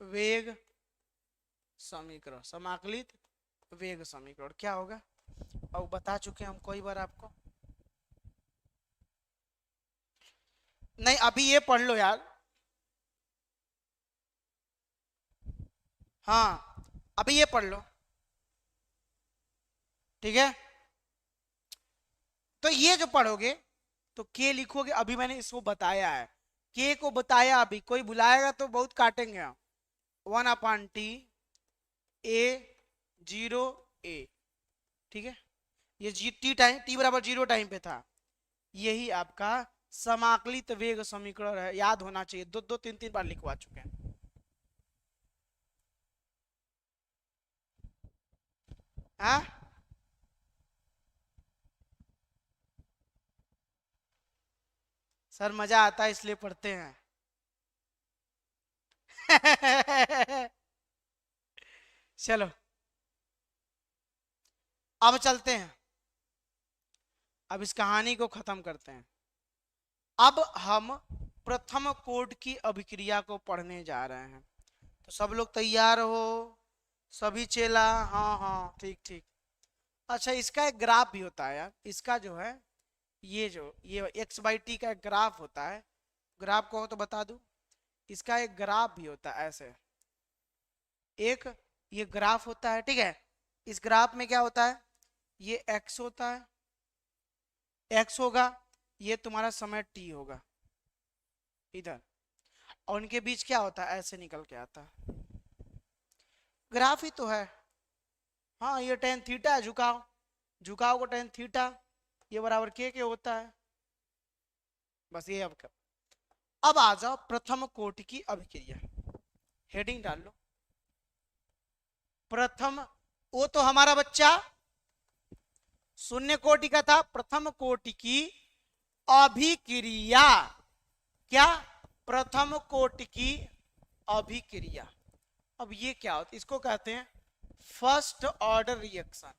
वेग समीकरण, समाकलित वेग समीकरण क्या होगा? अब बता चुके हम कई बार आपको। नहीं अभी ये पढ़ लो यार। हाँ अभी ये पढ़ लो, ठीक है। तो ये जो पढ़ोगे तो के लिखोगे, अभी मैंने इसको बताया है, के को बताया, अभी कोई बुलाएगा तो बहुत काटेंगे हम। 1/t a 0 a, ठीक है, ये जी टी टाइम, टी बराबर 0 टाइम पे था। यही आपका समाकलित वेग समीकरण है, याद होना चाहिए, दो दो तीन तीन बार लिखवा चुके हैं। हाँ सर मजा आता है इसलिए पढ़ते हैं। चलो अब चलते हैं, अब इस कहानी को खत्म करते हैं। अब हम प्रथम कोट की अभिक्रिया को पढ़ने जा रहे हैं, तो सब लोग तैयार हो? सभी चेला? हाँ हाँ ठीक ठीक। अच्छा इसका एक ग्राफ भी होता है यार, इसका जो है ये x/t का एक ग्राफ होता है। ग्राफ को तो बता दूं, इसका एक ग्राफ भी होता है ऐसे, एक ये ग्राफ होता है, ठीक है। इस ग्राफ में क्या होता है, ये x होता है, x होगा, ये तुम्हारा समय t होगा इधर, और उनके बीच क्या होता है, ऐसे निकल के आता है। ग्राफ ही तो है। हाँ ये tan थीटा है, झुकाव, झुकाव को tan थीटा, ये बराबर के होता है। बस ये अब आ जाओ प्रथम कोटि की अभिक्रिया, हेडिंग डाल लो प्रथम। वो तो हमारा बच्चा शून्य कोटि का था, प्रथम कोटि की अभिक्रिया, क्या? प्रथम कोटि की अभिक्रिया। अब ये क्या होता है, इसको कहते हैं first order reaction,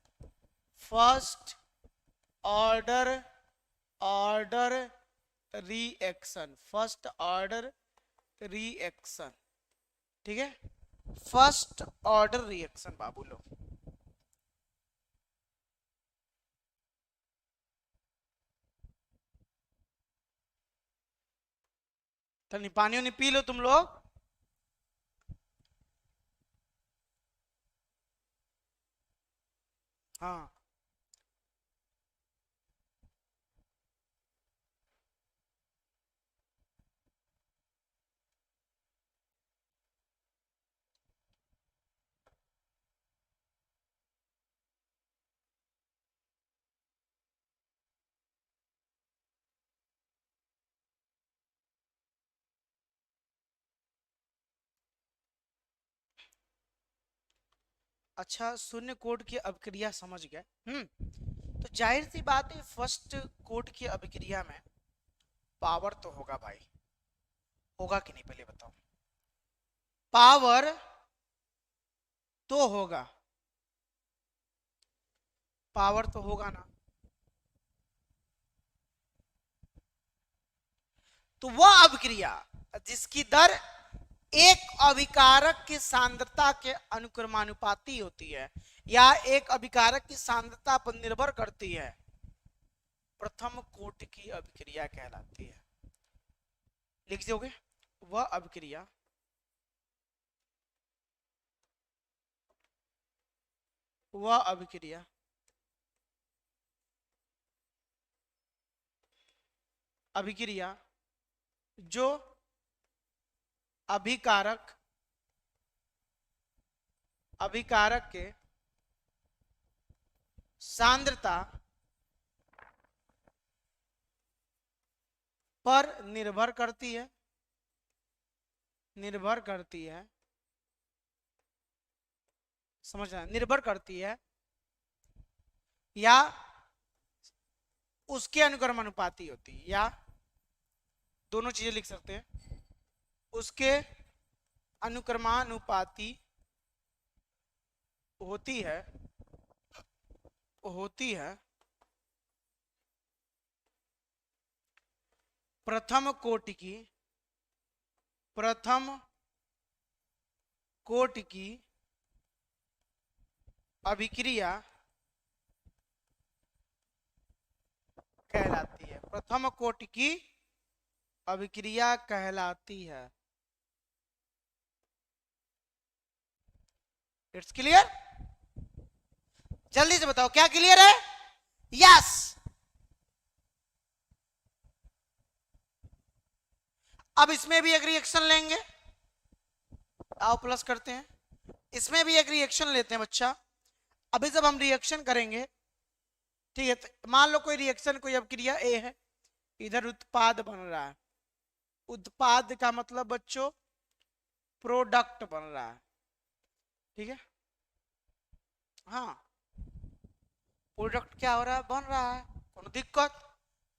first order order reaction, first order reaction, ठीक है, फर्स्ट ऑर्डर रिएक्शन बाबू लोग। तो पानी उनी पी लो तुम लोग। हाँ अच्छा, शून्य कोट की अभिक्रिया समझ गए। तो जाहिर सी बात है फर्स्ट कोट की अभिक्रिया में पावर तो होगा भाई, होगा कि नहीं पहले बताओ। पावर तो होगा, पावर तो होगा ना। तो वह अभिक्रिया जिसकी दर एक अभिकारक की सांद्रता के अनुक्रमानुपाती होती है या एक अभिकारक की सांद्रता पर निर्भर करती है, प्रथम कोटि की अभिक्रिया कहलाती है। लिख दोगे, वह अभिक्रिया अभिक्रिया जो अभिकारक के सांद्रता पर निर्भर करती है, समझना, निर्भर करती है या उसके अनुक्रमानुपाती होती है, या दोनों चीजें लिख सकते हैं, उसके अनुक्रमानुपाती होती है प्रथम कोटि की अभिक्रिया कहलाती है, प्रथम कोटि की अभिक्रिया कहलाती है। It's clear? जल्दी से बताओ क्या क्लियर है? यस। अब इसमें भी एक रिएक्शन लेंगे, आओ प्लस करते हैं, इसमें भी एक रिएक्शन लेते हैं बच्चा। अभी जब हम रिएक्शन करेंगे, ठीक है, तो मान लो कोई रिएक्शन, कोई अभिक्रिया ए है, इधर उत्पाद बन रहा है, उत्पाद का मतलब बच्चों प्रोडक्ट बन रहा है, ठीक है, हाँ, प्रोडक्ट क्या हो रहा है, बन रहा है, कोनो दिक्कत?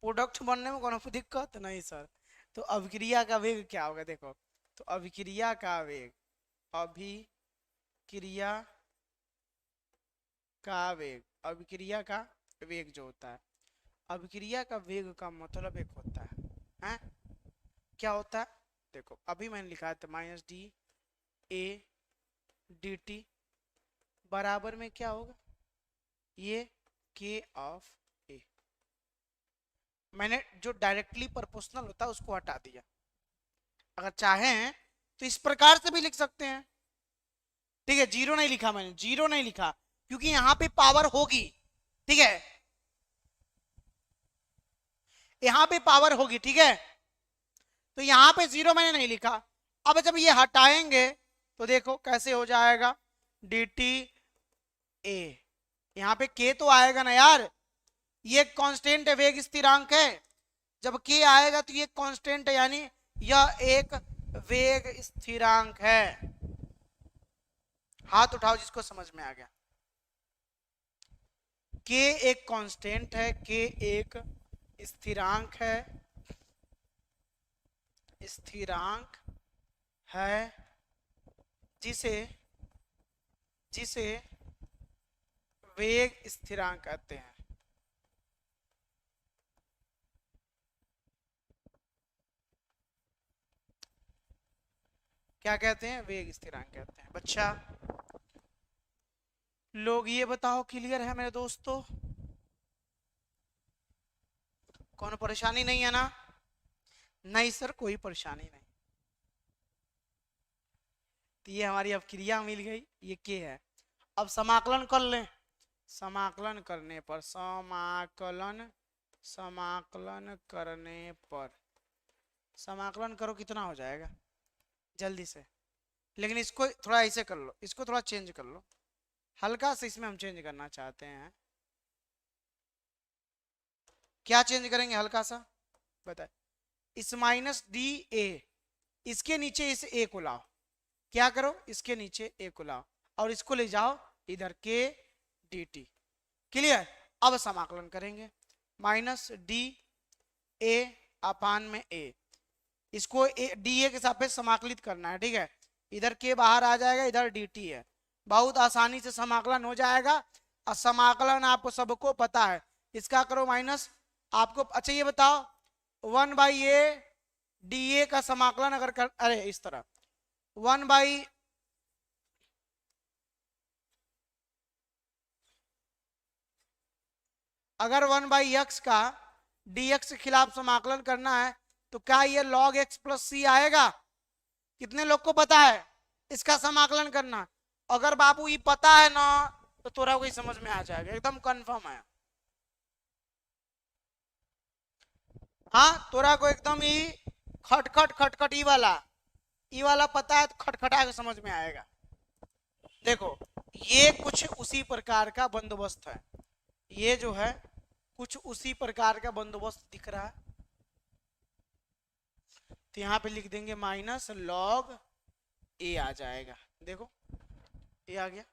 प्रोडक्ट बनने में कोनो दिक्कत नहीं सर। तो अभिक्रिया का वेग क्या होगा, देखो, तो अभिक्रिया का वेग जो होता है, अभिक्रिया का वेग का मतलब एक होता है, क्या होता है? देखो अभी मैंने लिखा है minus D A D T बराबर में क्या होगा, ये के ऑफ ए। मैंने जो डायरेक्टली प्रोपोर्शनल होता है उसको हटा दिया। अगर चाहें तो इस प्रकार से भी लिख सकते हैं, ठीक है, जीरो नहीं लिखा मैंने, जीरो नहीं लिखा क्योंकि यहां पे पावर होगी, ठीक है, यहां पे पावर होगी, ठीक है, तो यहां पे जीरो मैंने नहीं लिखा। अब जब ये हटाएंगे तो देखो कैसे हो जाएगा, डी टी ए, यहां पे के तो आएगा ना यार, ये कांस्टेंट है, वेग स्थिरांक है, जब के आएगा तो ये कांस्टेंट है, यानी यह एक वेग स्थिरांक है। हाथ उठाओ जिसको समझ में आ गया। के एक कांस्टेंट है, के एक स्थिरांक है, जिसे वेग स्थिरांक कहते हैं। क्या कहते हैं? वेग स्थिरांक कहते हैं। बच्चा लोग ये बताओ क्लियर है मेरे दोस्तों? कौन परेशानी नहीं है ना? नहीं सर कोई परेशानी नहीं। तो ये हमारी अब क्रिया मिल गई, ये के है। अब समाकलन कर लें, समाकलन करने पर समाकलन करो, कितना हो जाएगा जल्दी से। लेकिन इसको थोड़ा ऐसे कर लो, इसको थोड़ा चेंज कर लो, हल्का से इसमें हम चेंज करना चाहते हैं। क्या चेंज करेंगे हल्का सा बताए? इस माइनस डी ए, इसके नीचे इस ए को लाओ, क्या करो, इसके नीचे ए को लाओ और इसको ले जाओ इधर के डी टी। क्लियर। अब समाकलन करेंगे, माइनस डी ए अपान में ए, इसको डी ए के सापेक्ष समाकलित करना है, ठीक है। इधर के बाहर आ जाएगा, इधर डी टी है, बहुत आसानी से समाकलन हो जाएगा। और समाकलन आपको सबको पता है, इसका करो माइनस आपको। अच्छा ये बताओ 1/a डी ए का समाकलन अगर कर, अरे इस तरह 1 बाई अगर 1/x का dx के खिलाफ समाकलन करना है तो क्या ये log x प्लस सी आएगा? कितने लोग को पता है इसका समाकलन करना? अगर बाबू ये पता है ना तो तोरा को समझ में आ जाएगा, एकदम कंफर्म है। हाँ तोरा को एकदम ही खटखट खटखट ई वाला पता है तो खटखटा के समझ में आएगा। देखो ये कुछ उसी प्रकार का बंदोबस्त है, ये जो है कुछ उसी प्रकार का बंदोबस्त दिख रहा है, तो यहां पे लिख देंगे माइनस लॉग ए आ जाएगा। देखो ए आ गया,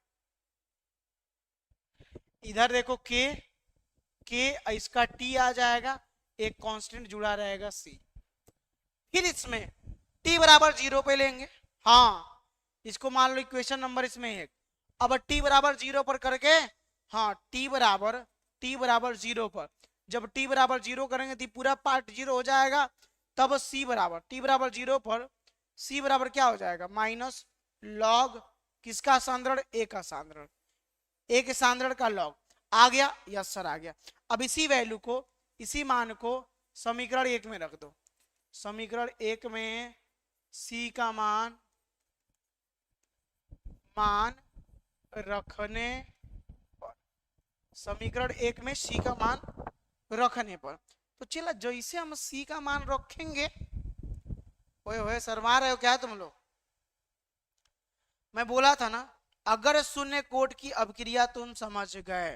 इधर देखो के इसका टी आ जाएगा, एक कांस्टेंट जुड़ा रहेगा सी। फिर इसमें टी बराबर 0 पे लेंगे, हाँ इसको मान लो इक्वेशन नंबर इसमें 1। अब टी बराबर 0 पर करके, हाँ टी बराबर 0 पर, जब टी बराबर 0 करेंगे तो पूरा पार्ट 0 हो जाएगा, तब सी बराबर टी बराबर 0 पर सी बराबर क्या हो जाएगा? माइनस लॉग किसका सांद्रण? ए का सांद्रण, ए के सांद्रण का लॉग आ गया। यस सर आ गया। अब इसी वैल्यू को, इसी मान को समीकरण 1 में रख दो। समीकरण 1 में सी का मान रखने पर, समीकरण 1 में सी का मान रखने पर, तो चला जैसे हम सी का मान रखेंगे, ओए शर्मा रहे हो क्या तुम लोग? मैं बोला था ना अगर शून्य कोड की अभिक्रिया तुम समझ गए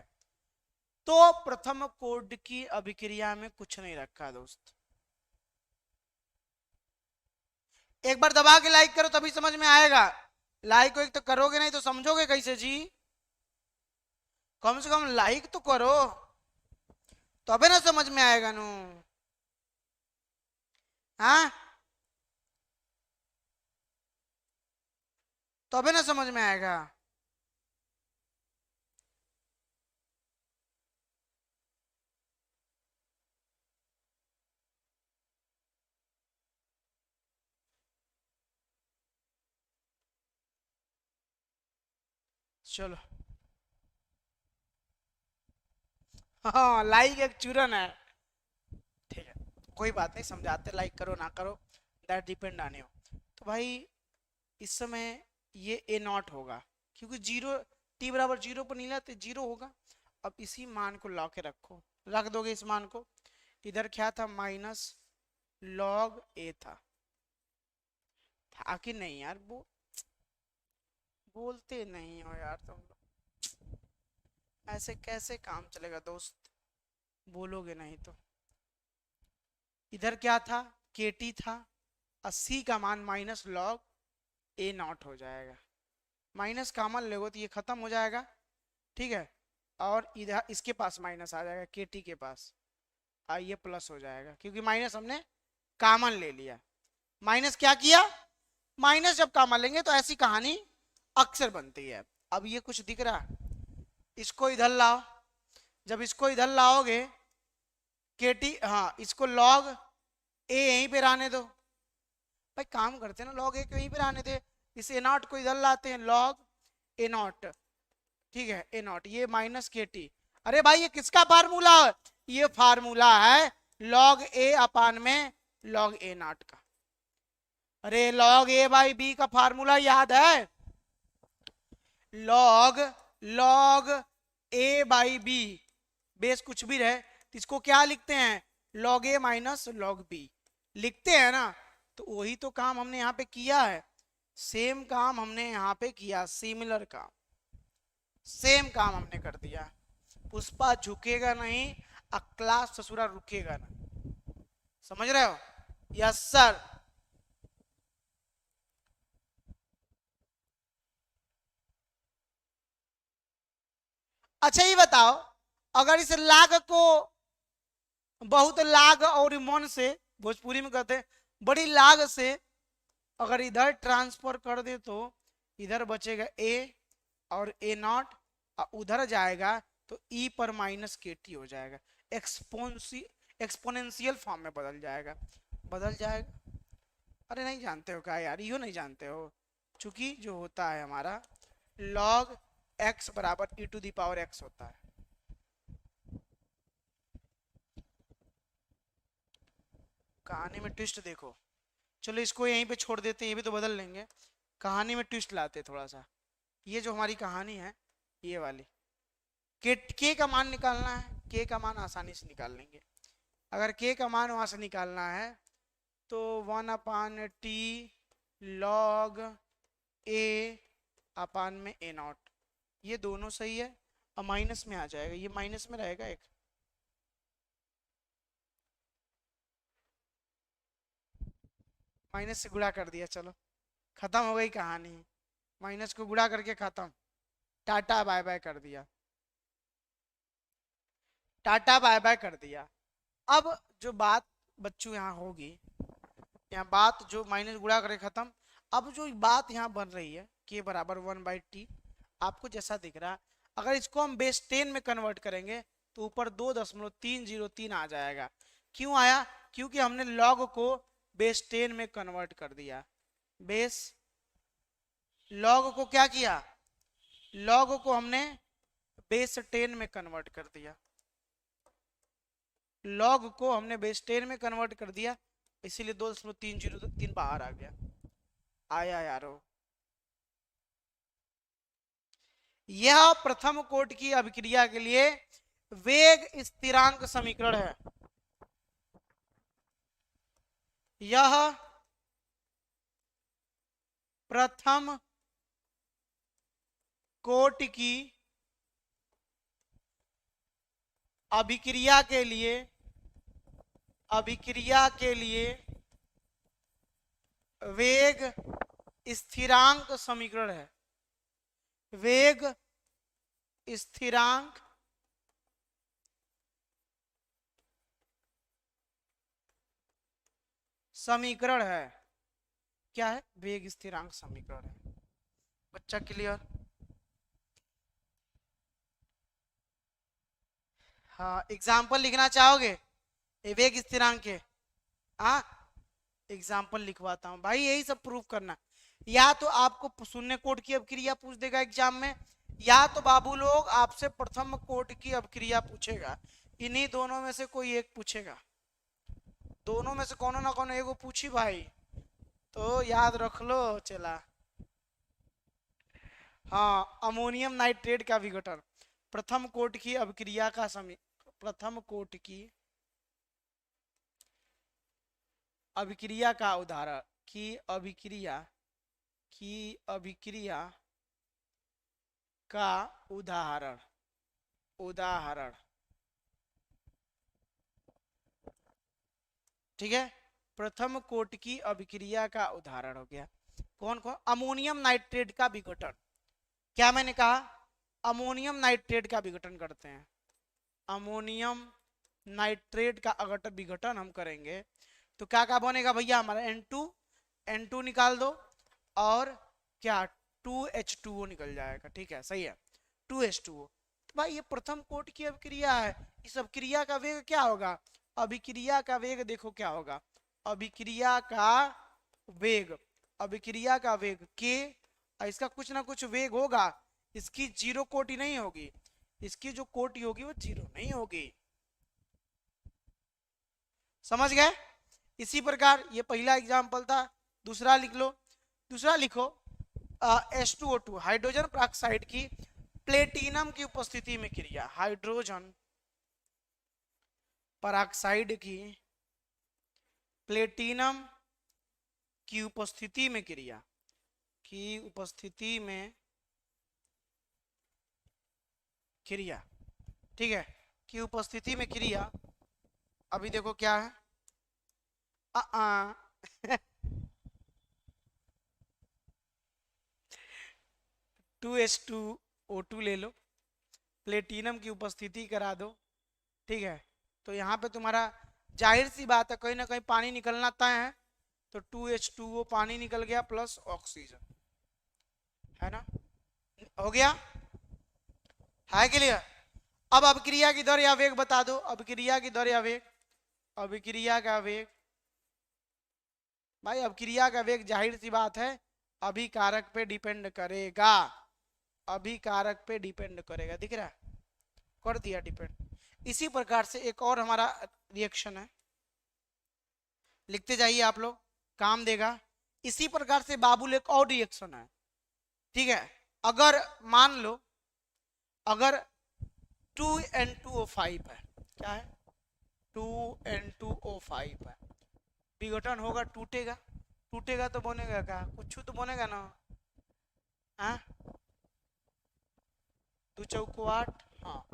तो प्रथम कोड की अभिक्रिया में कुछ नहीं रखा दोस्त। एक बार दबा के लाइक करो तभी समझ में आएगा। लाइक को एक तो करोगे नहीं तो समझोगे कैसे जी? कम से कम लाइक तो करो तबे ना समझ में आएगा नू। हाँ तबे ना समझ में आएगा। चलो हाँ लाइक एक चूरन है, ठीक है कोई बात नहीं, समझाते लाइक करो ना करो दैट डिपेंड ऑन यू। तो भाई इस समय ये ए नॉट होगा क्योंकि 0 टी बराबर 0 पर नहीं लाते 0 होगा। अब इसी मान को ला के रखो, रख दोगे इस मान को, इधर क्या था? माइनस लॉग ए था कि नहीं यार? बोलते नहीं हो यार तुम लोग, ऐसे कैसे काम चलेगा दोस्त? बोलोगे नहीं तो। इधर क्या था? केटी था, 80 का मान माइनस लॉग ए नॉट हो जाएगा, माइनस कॉमन लोगे तो ये खत्म हो जाएगा, ठीक है। और इधर इसके पास माइनस आ जाएगा, केटी के पास ये प्लस हो जाएगा क्योंकि माइनस हमने कॉमन ले लिया। माइनस क्या किया? माइनस जब कॉमन लेंगे तो ऐसी कहानी अक्सर बनती है। अब ये कुछ दिख रहा, इसको इधर लाओ, जब इसको इधर लाओगे केटी, हाँ इसको लॉग ए यहीं पे रहने दो। भाई काम करते हैं ना, लॉग ए को यहीं पे रहने दे, इस ए नॉट को इधर लाते हैं, लॉग ए नॉट, ठीक है ए नॉट, ये माइनस के टी। अरे भाई ये किसका फार्मूला है? ये फार्मूला है लॉग ए अपान में लॉग ए नॉट का। अरे लॉग ए बाई बी का फार्मूला याद है? Log A by B, base कुछ भी रहे तो इसको क्या लिखते हैं? Log A minus log B लिखते हैं ना। तो वही तो काम हमने यहाँ पे किया है, सेम काम हमने यहाँ पे किया, सिमिलर काम, सेम काम हमने कर दिया। पुष्पा झुकेगा नहीं, क्लास ससुरा रुकेगा नहीं, समझ रहे हो? Yes sir. अच्छा ये बताओ, अगर इस लाग को बहुत लाग और मन से, भोजपुरी में कहते हैं बड़ी लाग से, अगर इधर ट्रांसफर कर दे तो इधर बचेगा ए और ए नॉट, और उधर जाएगा तो ई पर माइनस के टी हो जाएगा, एक्सपोनेंशियल फॉर्म में बदल जाएगा, बदल जाएगा। अरे नहीं जानते हो क्या यार, यो नहीं जानते हो? चूंकि जो होता है हमारा log x बराबर e to the power x होता है। कहानी में ट्विस्ट देखो। चलो इसको यहीं पे छोड़ देते हैं, ये भी तो बदल लेंगे। कहानी में ट्विस्ट लाते थोड़ा सा। ये जो हमारी कहानी है ये वाली, के का मान निकालना है, के का मान आसानी से निकाल लेंगे। अगर के का मान वहां से निकालना है तो 1/t log a अपान में a नॉट, ये दोनों सही है, और माइनस में आ जाएगा, ये माइनस में रहेगा एक, माइनस से गुणा कर दिया, चलो खत्म हो गई कहानी, माइनस को गुणा करके खत्म, टाटा बाय बाय कर दिया, टाटा बाय बाय कर दिया। अब जो बात बच्चों यहाँ होगी, यहाँ बात जो माइनस गुणा करके खत्म, अब जो बात यहाँ बन रही है के बराबर 1/t, आपको जैसा दिख रहा है, अगर इसको हम बेस 10 में कन्वर्ट करेंगे तो ऊपर 2.303 आ जाएगा। क्यों आया? क्योंकि हमने लॉग को बेस 10 में कन्वर्ट कर दिया। बेस लॉग को क्या किया? लॉग को हमने बेस 10 में कन्वर्ट कर दिया, लॉग को हमने बेस 10 में कन्वर्ट कर दिया, इसीलिए 2.303 बाहर आ गया। आया यारो, यह प्रथम कोटि की अभिक्रिया के लिए वेग स्थिरांक समीकरण है। यह प्रथम कोटि की अभिक्रिया के लिए वेग स्थिरांक समीकरण है। वेग स्थिरांक समीकरण है। क्या है? वेग स्थिरांक समीकरण है। बच्चा क्लियर? हाँ, एग्जाम्पल लिखना चाहोगे वेग स्थिरांक के? हाँ, एग्जाम्पल लिखवाता हूँ भाई, यही सब प्रूफ करना। या तो आपको शून्य कोट की अभिक्रिया पूछ देगा एग्जाम में, या तो बाबू लोग आपसे प्रथम कोट की अभिक्रिया पूछेगा। इन्हीं दोनों में से कोई एक पूछेगा, दोनों में से कोनो ना कोनो एगो पूछी भाई, तो याद रख लो चला। हाँ, अमोनियम नाइट्रेट का विघटन, प्रथम कोट की अभिक्रिया का प्रथम कोट की अभिक्रिया का उदाहरण, अभिक्रिया का उदाहरण, ठीक है, प्रथम कोट की अभिक्रिया का उदाहरण हो गया। कौन कौन? अमोनियम नाइट्रेट का विघटन। क्या मैंने कहा? अमोनियम नाइट्रेट का विघटन करते हैं। अमोनियम नाइट्रेट का अगर विघटन हम करेंगे तो क्या क्या बनेगा भैया हमारा? N2 निकाल दो, और क्या 2H2O निकल जाएगा। ठीक है, सही है, 2H2O। तो भाई ये प्रथम कोट की अभिक्रिया है, इस अभिक्रिया का वेग क्या होगा? अभिक्रिया का वेग देखो क्या होगा, अभिक्रिया का वेग, के, इसका कुछ ना कुछ वेग होगा, इसकी जीरो कोटि नहीं होगी, इसकी जो कोटि होगी वो जीरो नहीं होगी। समझ गए? इसी प्रकार ये पहला एग्जाम्पल था। दूसरा लिख लो, दूसरा लिखो H2O2 हाइड्रोजन पेरोक्साइड की प्लेटिनम की उपस्थिति में क्रिया, हाइड्रोजन पेरोक्साइड की प्लेटिनम की उपस्थिति में क्रिया, ठीक है, की उपस्थिति में क्रिया। अभी देखो क्या है, 2H2O2 ले लो, प्लेटिनम की उपस्थिति करा दो, ठीक है, तो यहाँ पे तुम्हारा जाहिर सी बात है कहीं ना कहीं पानी निकलना तय है, तो 2H2O पानी निकल गया प्लस ऑक्सीजन, है ना, हो गया, है क्लियर। अब अभिक्रिया की दर या वेग बता दो, अभिक्रिया की दर या वेग, अभिक्रिया का वेग, भाई अभिक्रिया का वेग जाहिर सी बात है अभिकारक पे डिपेंड करेगा, अभिकारक पे डिपेंड करेगा, दिख रहा है, कर दिया डिपेंड। इसी प्रकार से एक और हमारा रिएक्शन है, लिखते जाइए आप लोग, काम देगा। इसी प्रकार से बाबुल एक और रिएक्शन है, ठीक है, अगर मान लो अगर 2N2O5 है, क्या है 2N2O5 है, विघटन होगा, टूटेगा, टूटेगा तो बनेगा क्या, कुछ तो बनेगा ना, हाँ 2 चौको 8, हाँ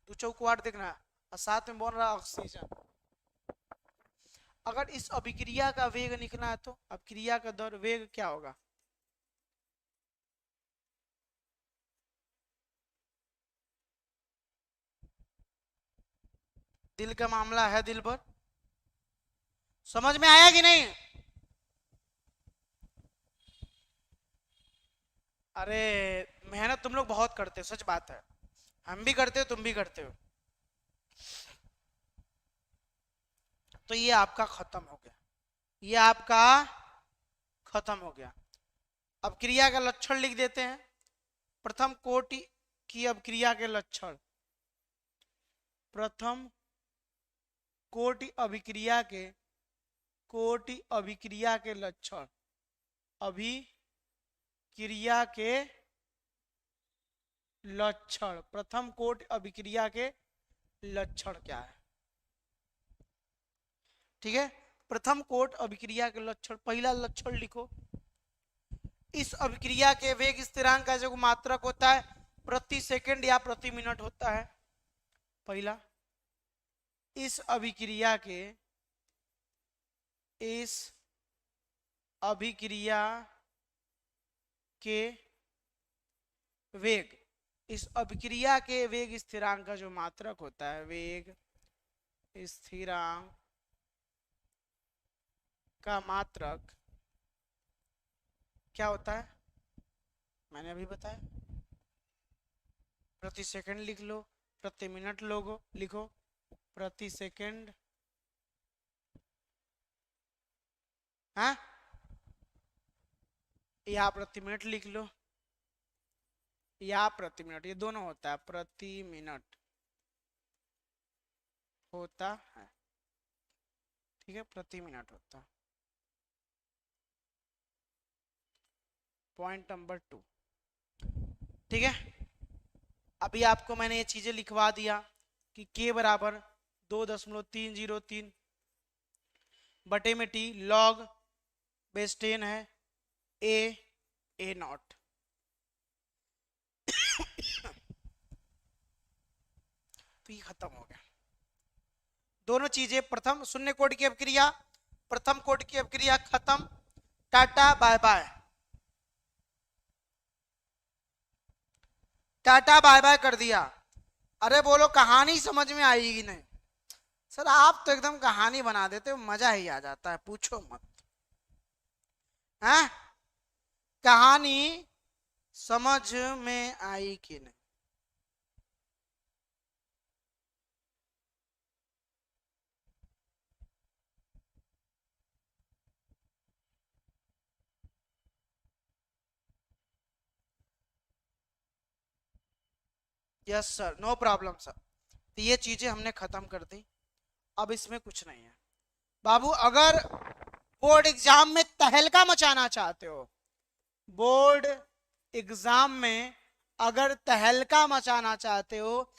2 चौको 8 देखना, और साथ में बन रहा ऑक्सीजन। अगर इस अभिक्रिया का वेग लिखना है तो अभिक्रिया का दर वेग क्या होगा, दिल का मामला है, दिल पर समझ में आया कि नहीं, अरे मेहनत तुम लोग बहुत करते हो, सच बात है, हम भी करते हो तुम भी करते हो। तो ये आपका खत्म हो गया, ये आपका खत्म हो गया। अब क्रिया का लक्षण लिख देते हैं, प्रथम कोटि की अभिक्रिया के लक्षण, प्रथम कोटि अभिक्रिया के, कोटि अभिक्रिया के लक्षण, अभिक्रिया के लक्षण, प्रथम कोटि अभिक्रिया के लक्षण क्या है, ठीक है, प्रथम कोटि अभिक्रिया के लक्षण, पहला लक्षण लिखो, इस अभिक्रिया के वेग स्थिरांक का जो मात्रक होता है प्रति सेकंड या प्रति मिनट होता है, पहला, इस अभिक्रिया के, इस अभिक्रिया के वेग, इस अभिक्रिया के वेग स्थिरांक का जो मात्रक होता है, वेग स्थिरांक का मात्रक क्या होता है, मैंने अभी बताया, प्रति सेकंड लिख लो, प्रति मिनट लोगो लिखो, प्रति सेकंड, हाँ या प्रति मिनट लिख लो, या प्रति मिनट, ये दोनों होता है, प्रति मिनट होता है, ठीक है, प्रति मिनट होता है। पॉइंट नंबर 2, ठीक है, अभी आपको मैंने ये चीजें लिखवा दिया कि k बराबर 2.303 बटे में t log बेस 10 है, a नॉट, तो ये खत्म हो गया, दोनों चीजें, प्रथम शून्य कोटि की अभिक्रिया, प्रथम कोटि की अभिक्रिया खत्म, tata bye bye, tata bye bye कर दिया। अरे बोलो कहानी समझ में आएगी नहीं, सर आप तो एकदम कहानी बना देते हो, मजा ही आ जाता है, पूछो मत, हैं कहानी समझ में आई कि नहीं, yes sir, no problem sir, तो ये चीजें हमने खत्म कर दी, अब इसमें कुछ नहीं है बाबू। अगर बोर्ड एग्जाम में तहलका मचाना चाहते हो, बोर्ड एग्जाम में अगर तहलका मचाना चाहते हो